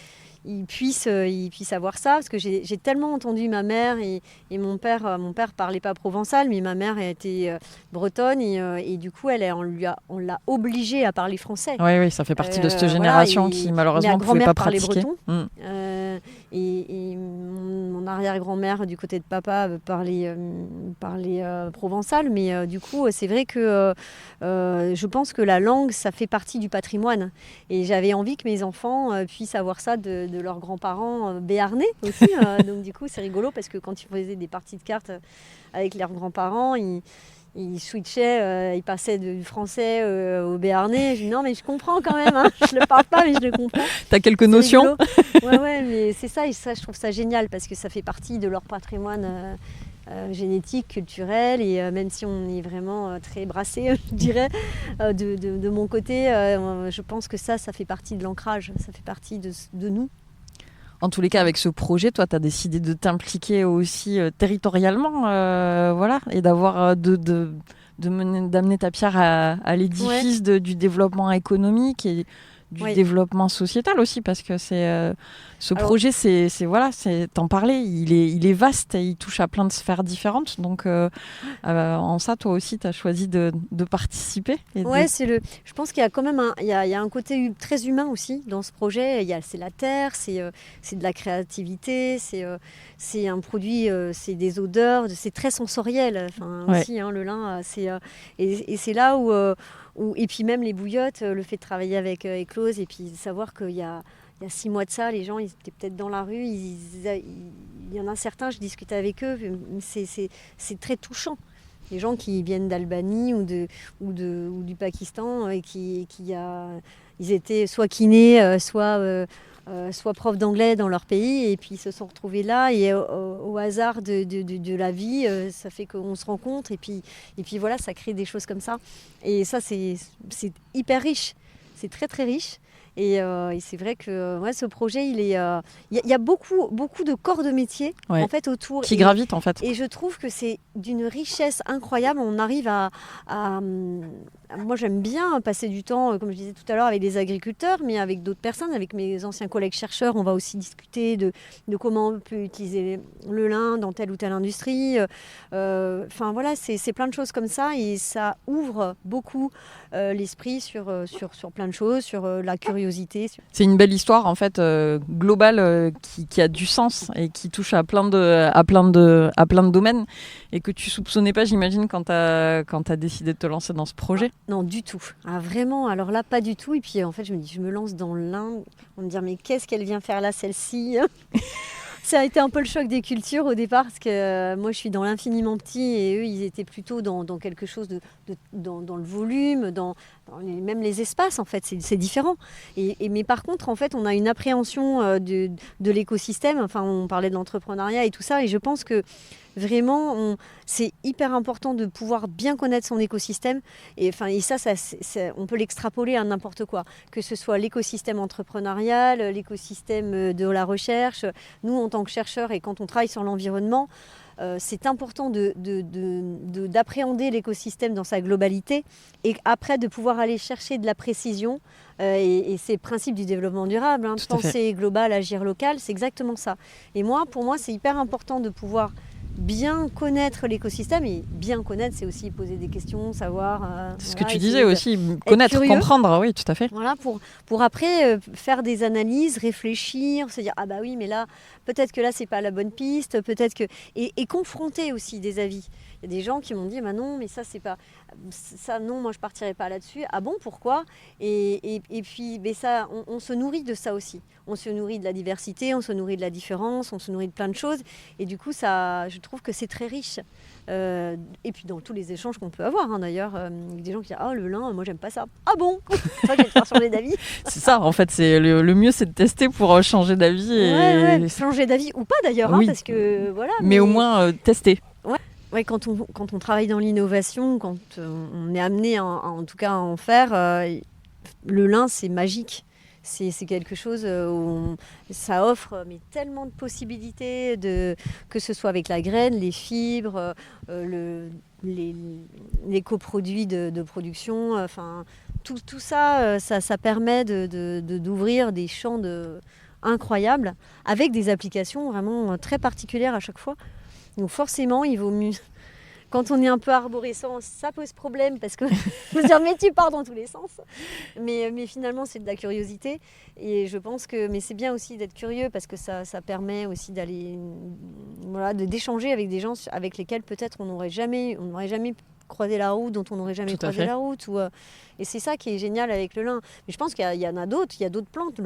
puissent avoir ça, parce que j'ai tellement entendu ma mère et mon père parlait pas provençal, mais ma mère était bretonne et du coup on l'a obligée à parler français. Oui, ça fait partie de cette génération qui malheureusement ne pouvait pas pratiquer. Breton, et mon arrière-grand-mère du côté de papa parlait provençal, mais du coup c'est vrai que je pense que la langue ça fait partie du patrimoine et j'avais envie que mes enfants puissent avoir ça de leurs grands-parents béarnais aussi. Donc du coup c'est rigolo parce que quand ils faisaient des parties de cartes avec leurs grands-parents, ils switchaient, ils passaient du français au béarnais. Je dis non mais je comprends quand même, je le parle pas mais je le comprends. T'as quelques notions. Ouais, mais c'est ça, et ça je trouve ça génial parce que ça fait partie de leur patrimoine génétique, culturel, et même si on est vraiment très brassé, je dirais, de mon côté, je pense que ça fait partie de l'ancrage, ça fait partie de nous. En tous les cas, avec ce projet, toi, tu as décidé de t'impliquer aussi territorialement, et d'avoir d'amener ta pierre à l'édifice du développement économique et Oui. développement sociétal aussi, parce que ce projet, t'en parlais, il est vaste et il touche à plein de sphères différentes. Donc, en ça, toi aussi, tu as choisi de participer. Je pense qu'il y a quand même il y a un côté très humain aussi dans ce projet. C'est la terre, c'est de la créativité, c'est un produit, c'est des odeurs, c'est très sensoriel. Aussi, le lin, et c'est là où et puis même les bouillottes, le fait de travailler avec Éclose, et puis savoir qu'il y a 6 mois de ça, les gens ils étaient peut-être dans la rue, il y en a certains, je discutais avec eux, c'est très touchant. Les gens qui viennent d'Albanie ou du Pakistan et ils étaient soit kinés, soit profs d'anglais dans leur pays, et puis ils se sont retrouvés là, et au hasard de la vie, ça fait qu'on se rencontre, et puis voilà, ça crée des choses comme ça. Et ça, c'est hyper riche, c'est très très riche. Et c'est vrai que ce projet, il y a beaucoup de corps de métier en fait autour qui gravitent en fait. Et je trouve que c'est d'une richesse incroyable. On arrive moi, j'aime bien passer du temps, comme je disais tout à l'heure, avec des agriculteurs, mais avec d'autres personnes, avec mes anciens collègues chercheurs. On va aussi discuter de comment on peut utiliser le lin dans telle ou telle industrie. Voilà, c'est plein de choses comme ça, et ça ouvre beaucoup l'esprit sur plein de choses, sur la curiosité. C'est une belle histoire en fait globale qui a du sens et qui touche à plein de domaines, et que tu soupçonnais pas, j'imagine, quand t'as décidé de te lancer dans ce projet. Non, du tout. Ah, vraiment, alors là, pas du tout. Et puis en fait, je me lance dans le lin. On me dit, mais qu'est-ce qu'elle vient faire là, celle-ci? Ça a été un peu le choc des cultures au départ, parce que moi je suis dans l'infiniment petit, et eux ils étaient plutôt dans quelque chose dans le volume, même les espaces en fait, c'est différent. Mais par contre, en fait, on a une appréhension de l'écosystème. Enfin, on parlait de l'entrepreneuriat et tout ça, et je pense que vraiment, c'est hyper important de pouvoir bien connaître son écosystème. Et ça, on peut l'extrapoler à n'importe quoi, que ce soit l'écosystème entrepreneurial, l'écosystème de la recherche. Nous, en tant que chercheurs, et quand on travaille sur l'environnement, c'est important d'appréhender l'écosystème dans sa globalité, et après de pouvoir aller chercher de la précision. Et c'est le principe du développement durable, penser global, agir local, c'est exactement ça. Et pour moi, c'est hyper important de pouvoir bien connaître l'écosystème, et bien connaître, c'est aussi poser des questions, savoir. C'est ce que tu disais aussi, connaître, comprendre, oui, tout à fait. Voilà, pour après faire des analyses, réfléchir, se dire ah bah oui, mais là peut-être que là c'est pas la bonne piste, peut-être que et confronter aussi des avis. Il y a des gens qui m'ont dit bah non, mais ça c'est pas ça, non, moi je partirais pas là-dessus. Ah bon, pourquoi? Et puis mais ça, on se nourrit de ça aussi. On se nourrit de la diversité, on se nourrit de la différence, on se nourrit de plein de choses. Et du coup, ça, je trouve que c'est très riche. Et puis dans tous les échanges qu'on peut avoir, d'ailleurs, des gens qui disent ah le lin, moi j'aime pas ça. Ah bon? Ça, je vais te faire changer d'avis. C'est ça, en fait, c'est le mieux, c'est de tester pour changer d'avis. Ouais, changer d'avis ou pas d'ailleurs, oui. Parce que voilà. Mais au moins tester. Ouais, quand on travaille dans l'innovation, quand on est amené en tout cas à en faire, le lin c'est magique. C'est quelque chose où ça offre tellement de possibilités, que ce soit avec la graine, les fibres, les coproduits de production. Tout ça, ça permet d'ouvrir des champs incroyables, avec des applications vraiment très particulières à chaque fois. Donc forcément, il vaut mieux... Quand on est un peu arborescent, ça pose problème, parce que je veux dire, mais tu pars dans tous les sens. Mais finalement, c'est de la curiosité. Et je pense que c'est bien aussi d'être curieux, parce que ça permet aussi d'échanger avec des gens avec lesquels peut-être on n'aurait jamais croisé la route, dont on n'aurait jamais croisé la route. Et c'est ça qui est génial avec le lin. Mais je pense qu'il y en a d'autres. Il y a d'autres plantes.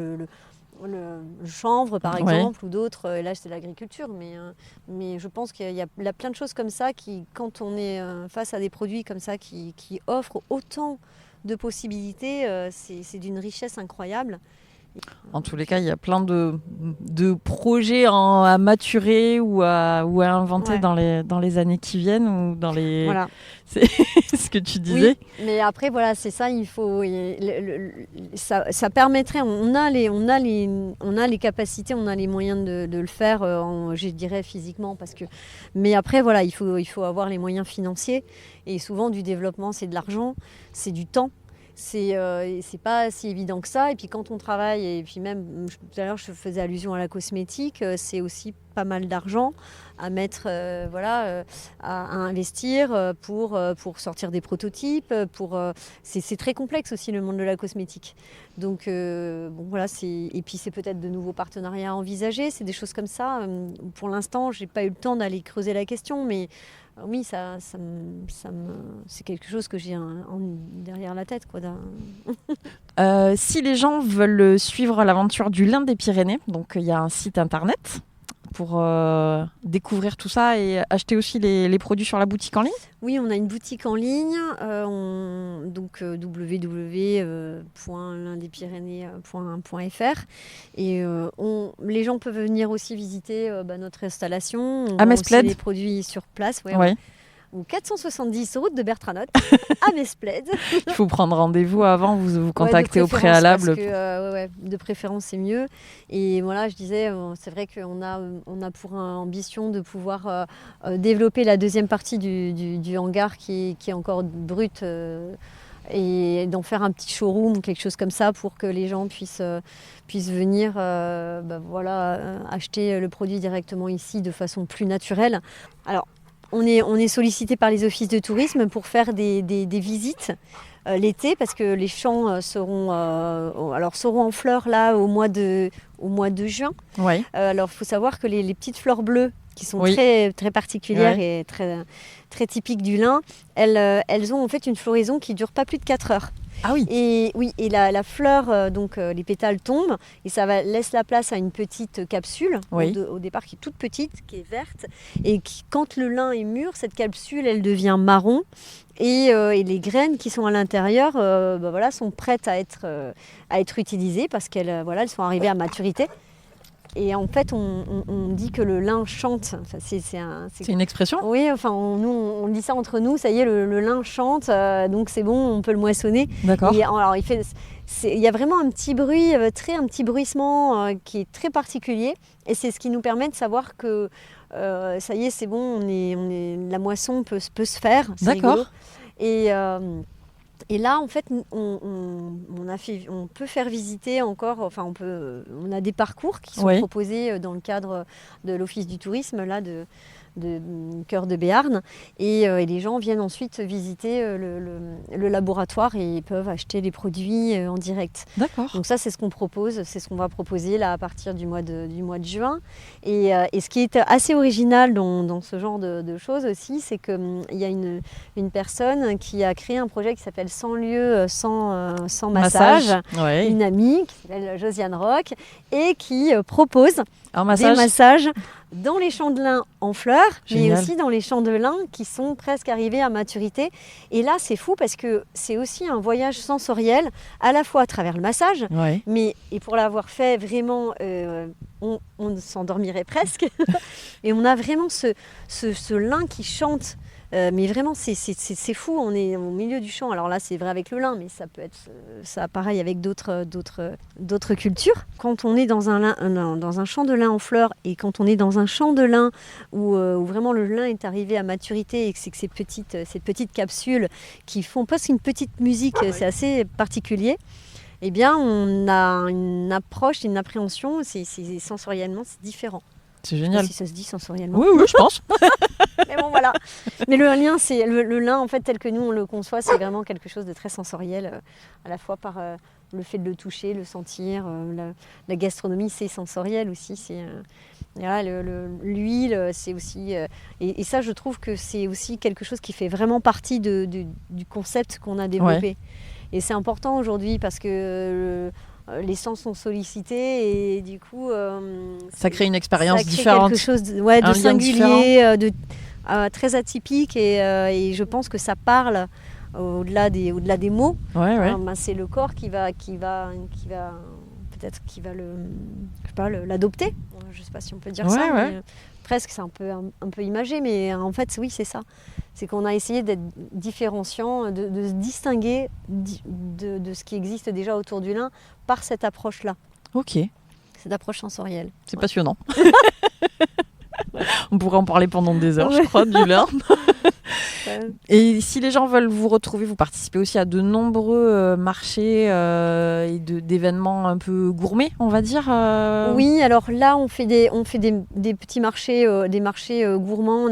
Le chanvre par exemple, ou d'autres, là c'est l'agriculture, mais je pense qu'il y a plein de choses comme ça qui, quand on est face à des produits comme ça qui offrent autant de possibilités, c'est d'une richesse incroyable. En tous les cas, il y a plein de projets à maturer ou à inventer dans les années qui viennent, ou dans les... Voilà. C'est ce que tu disais. Oui, mais après, voilà, c'est ça, il faut... ça permettrait... On a les capacités, on a les moyens de le faire, je dirais physiquement, parce que... Mais après, voilà, il faut avoir les moyens financiers. Et souvent, du développement, c'est de l'argent, c'est du temps. c'est pas si évident que ça. Et puis quand on travaille, et puis même tout à l'heure je faisais allusion à la cosmétique, c'est aussi pas mal d'argent à mettre, à investir pour sortir des prototypes. C'est très complexe aussi le monde de la cosmétique. Donc voilà, et puis c'est peut-être de nouveaux partenariats à envisager, c'est des choses comme ça. Pour l'instant, j'ai pas eu le temps d'aller creuser la question, mais oui, c'est quelque chose que j'ai derrière la tête, quoi. Si les gens veulent suivre l'aventure du lin des Pyrénées, donc il y a un site internet pour découvrir tout ça et acheter aussi les produits sur la boutique en ligne. Oui, on a une boutique en ligne, donc www.lindespyrénées.fr et les gens peuvent venir aussi visiter notre installation. On à vend aussi Mesplède. les produits sur place. Ouais. Ou 470 route de Bertranotte à Mesplède. Il faut prendre rendez-vous avant, vous contacter au préalable. Parce que, de préférence, c'est mieux. Et voilà, je disais, c'est vrai qu'on a pour ambition de pouvoir développer la deuxième partie du hangar qui est encore brute et d'en faire un petit showroom ou quelque chose comme ça pour que les gens puissent venir acheter le produit directement ici de façon plus naturelle. Alors, on est sollicité par les offices de tourisme pour faire des visites l'été parce que les champs seront en fleurs là au mois de juin. Ouais. Alors il faut savoir que les petites fleurs bleues qui sont très, très particulières et très, très typiques du lin, elles ont en fait une floraison qui ne dure pas plus de 4 heures. Ah oui. Et la fleur, les pétales tombent et ça laisse la place à une petite capsule au départ qui est toute petite, qui est verte et quand le lin est mûr, cette capsule elle devient marron et les graines qui sont à l'intérieur sont prêtes à être utilisées parce qu'elles sont arrivées à maturité. Et en fait, on dit que le lin chante. Enfin, c'est une expression ? Oui, enfin, on dit ça entre nous. Ça y est, le lin chante, donc c'est bon, on peut le moissonner. D'accord. Alors, il y a vraiment un petit bruit, un petit bruissement qui est très particulier. Et c'est ce qui nous permet de savoir que ça y est, c'est bon, la moisson peut se faire. C'est D'accord. Rigolo. Et là, en fait, on peut faire visiter encore, on a des parcours qui sont proposés dans le cadre de l'Office du tourisme, là, de Cœur de Béarn. Et les gens viennent ensuite visiter le laboratoire et peuvent acheter les produits en direct. D'accord. Donc ça, c'est ce qu'on propose, c'est ce qu'on va proposer là à partir du mois de juin. Et ce qui est assez original dans ce genre de choses aussi, c'est qu'il y a une personne qui a créé un projet qui s'appelle 100 lieux sans massage. Une amie qui s'appelle Josiane Roch et qui propose des massages dans les champs de lin en fleurs, mais aussi dans les champs de lin qui sont presque arrivés à maturité. Et là, c'est fou parce que c'est aussi un voyage sensoriel, à la fois à travers le massage, et pour l'avoir fait vraiment, on s'endormirait presque. Et on a vraiment ce lin qui chante. Mais vraiment, c'est fou, on est au milieu du champ. Alors là, c'est vrai avec le lin, mais ça peut être ça pareil avec d'autres cultures. Quand on est dans un champ de lin en fleurs et quand on est dans un champ de lin où vraiment le lin est arrivé à maturité et que c'est que ces petites capsules qui font presque une petite musique, c'est assez particulier. Eh bien, on a une approche, une appréhension, sensoriellement, c'est différent. C'est génial. Si ça se dit sensoriellement. Oui, je pense. Mais bon, voilà. Mais le lin, en fait, tel que nous on le conçoit, c'est vraiment quelque chose de très sensoriel, à la fois par le fait de le toucher, le sentir. La gastronomie, c'est sensoriel aussi. L'huile, c'est aussi. Et ça, je trouve que c'est aussi quelque chose qui fait vraiment partie du concept qu'on a développé. Et c'est important aujourd'hui parce que. Les sens sont sollicités et du coup ça crée une expérience différente, quelque chose de singulier, très atypique et je pense que ça parle au-delà des mots. C'est le corps qui va peut-être l'adopter. Je sais pas si on peut dire ça. Mais presque, c'est un peu imagé, mais en fait oui, c'est ça. C'est qu'on a essayé d'être différenciant, de se distinguer de ce qui existe déjà autour du lin par cette approche-là. Ok. Cette approche sensorielle. C'est passionnant. On pourrait en parler pendant des heures, je crois, du lin. Et si les gens veulent vous retrouver, vous participez aussi à de nombreux marchés et d'événements un peu gourmets, on va dire. Oui, alors là, on fait des petits marchés, des marchés gourmands.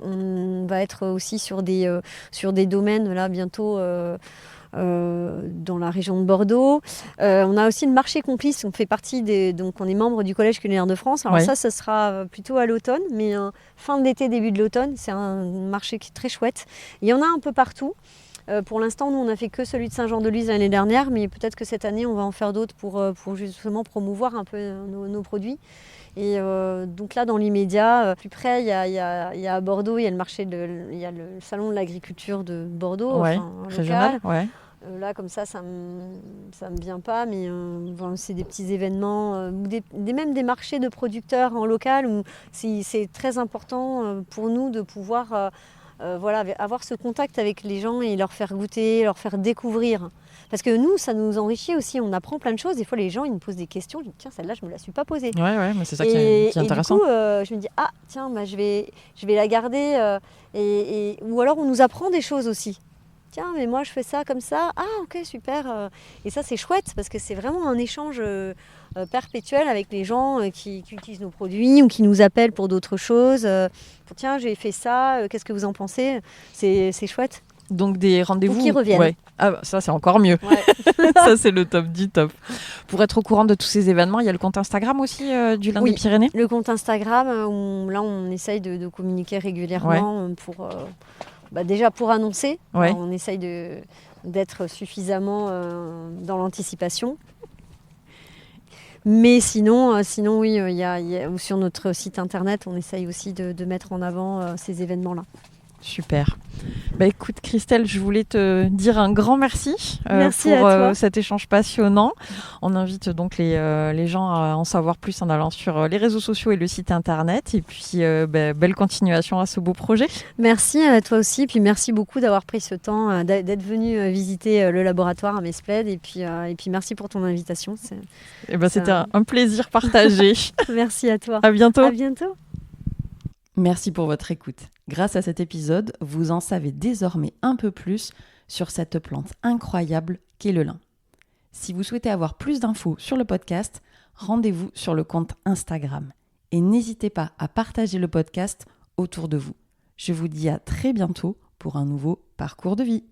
On va être aussi sur des domaines là bientôt. Dans la région de Bordeaux. On a aussi le marché complice, on fait partie donc on est membre du Collège culinaire de France. Alors ça sera plutôt à l'automne, mais fin de l'été, début de l'automne. C'est un marché qui est très chouette. Il y en a un peu partout. Pour l'instant, nous, on n'a fait que celui de Saint-Jean-de-Luz l'année dernière, mais peut-être que cette année, on va en faire d'autres pour justement promouvoir un peu nos produits. Et donc là, dans l'immédiat, plus près, il y a à Bordeaux, il y a le salon de l'agriculture de Bordeaux, régional, local. Là, comme ça me vient pas, mais c'est des petits événements, ou même des marchés de producteurs en local, où c'est très important pour nous de pouvoir avoir ce contact avec les gens et leur faire goûter, leur faire découvrir. Parce que nous, ça nous enrichit aussi, on apprend plein de choses. Des fois, les gens, ils nous posent des questions, je dis tiens, celle-là, je me la suis pas posée. Ouais, mais c'est ça qui est intéressant. Et du coup, je me dis tiens, je vais la garder. Ou alors, on nous apprend des choses aussi. Tiens, mais moi je fais ça comme ça. Ah, ok, super. Et ça, c'est chouette parce que c'est vraiment un échange perpétuel avec les gens qui utilisent nos produits ou qui nous appellent pour d'autres choses. Tiens, j'ai fait ça, qu'est-ce que vous en pensez ? C'est chouette. Donc des rendez-vous qui reviennent. Ouais. Ah, ça, c'est encore mieux. Ouais. Ça, c'est le top du top. Pour être au courant de tous ces événements, il y a le compte Instagram aussi du Lin des Pyrénées ? Le compte Instagram, là, on essaye de communiquer régulièrement pour... déjà pour annoncer, on essaye d'être suffisamment dans l'anticipation. Mais sinon oui, ou sur notre site internet, on essaye aussi de mettre en avant ces événements-là. Super. Écoute Christelle, je voulais te dire un grand merci, pour cet échange passionnant. On invite donc les gens à en savoir plus en allant sur les réseaux sociaux et le site internet. Et puis belle continuation à ce beau projet. Merci à toi aussi. Puis merci beaucoup d'avoir pris ce temps, d'être venu visiter le laboratoire à Mesplède. Et puis merci pour ton invitation. C'était un plaisir partagé. Merci à toi. À bientôt. À bientôt. Merci pour votre écoute. Grâce à cet épisode, vous en savez désormais un peu plus sur cette plante incroyable qu'est le lin. Si vous souhaitez avoir plus d'infos sur le podcast, rendez-vous sur le compte Instagram. Et n'hésitez pas à partager le podcast autour de vous. Je vous dis à très bientôt pour un nouveau parcours de vie.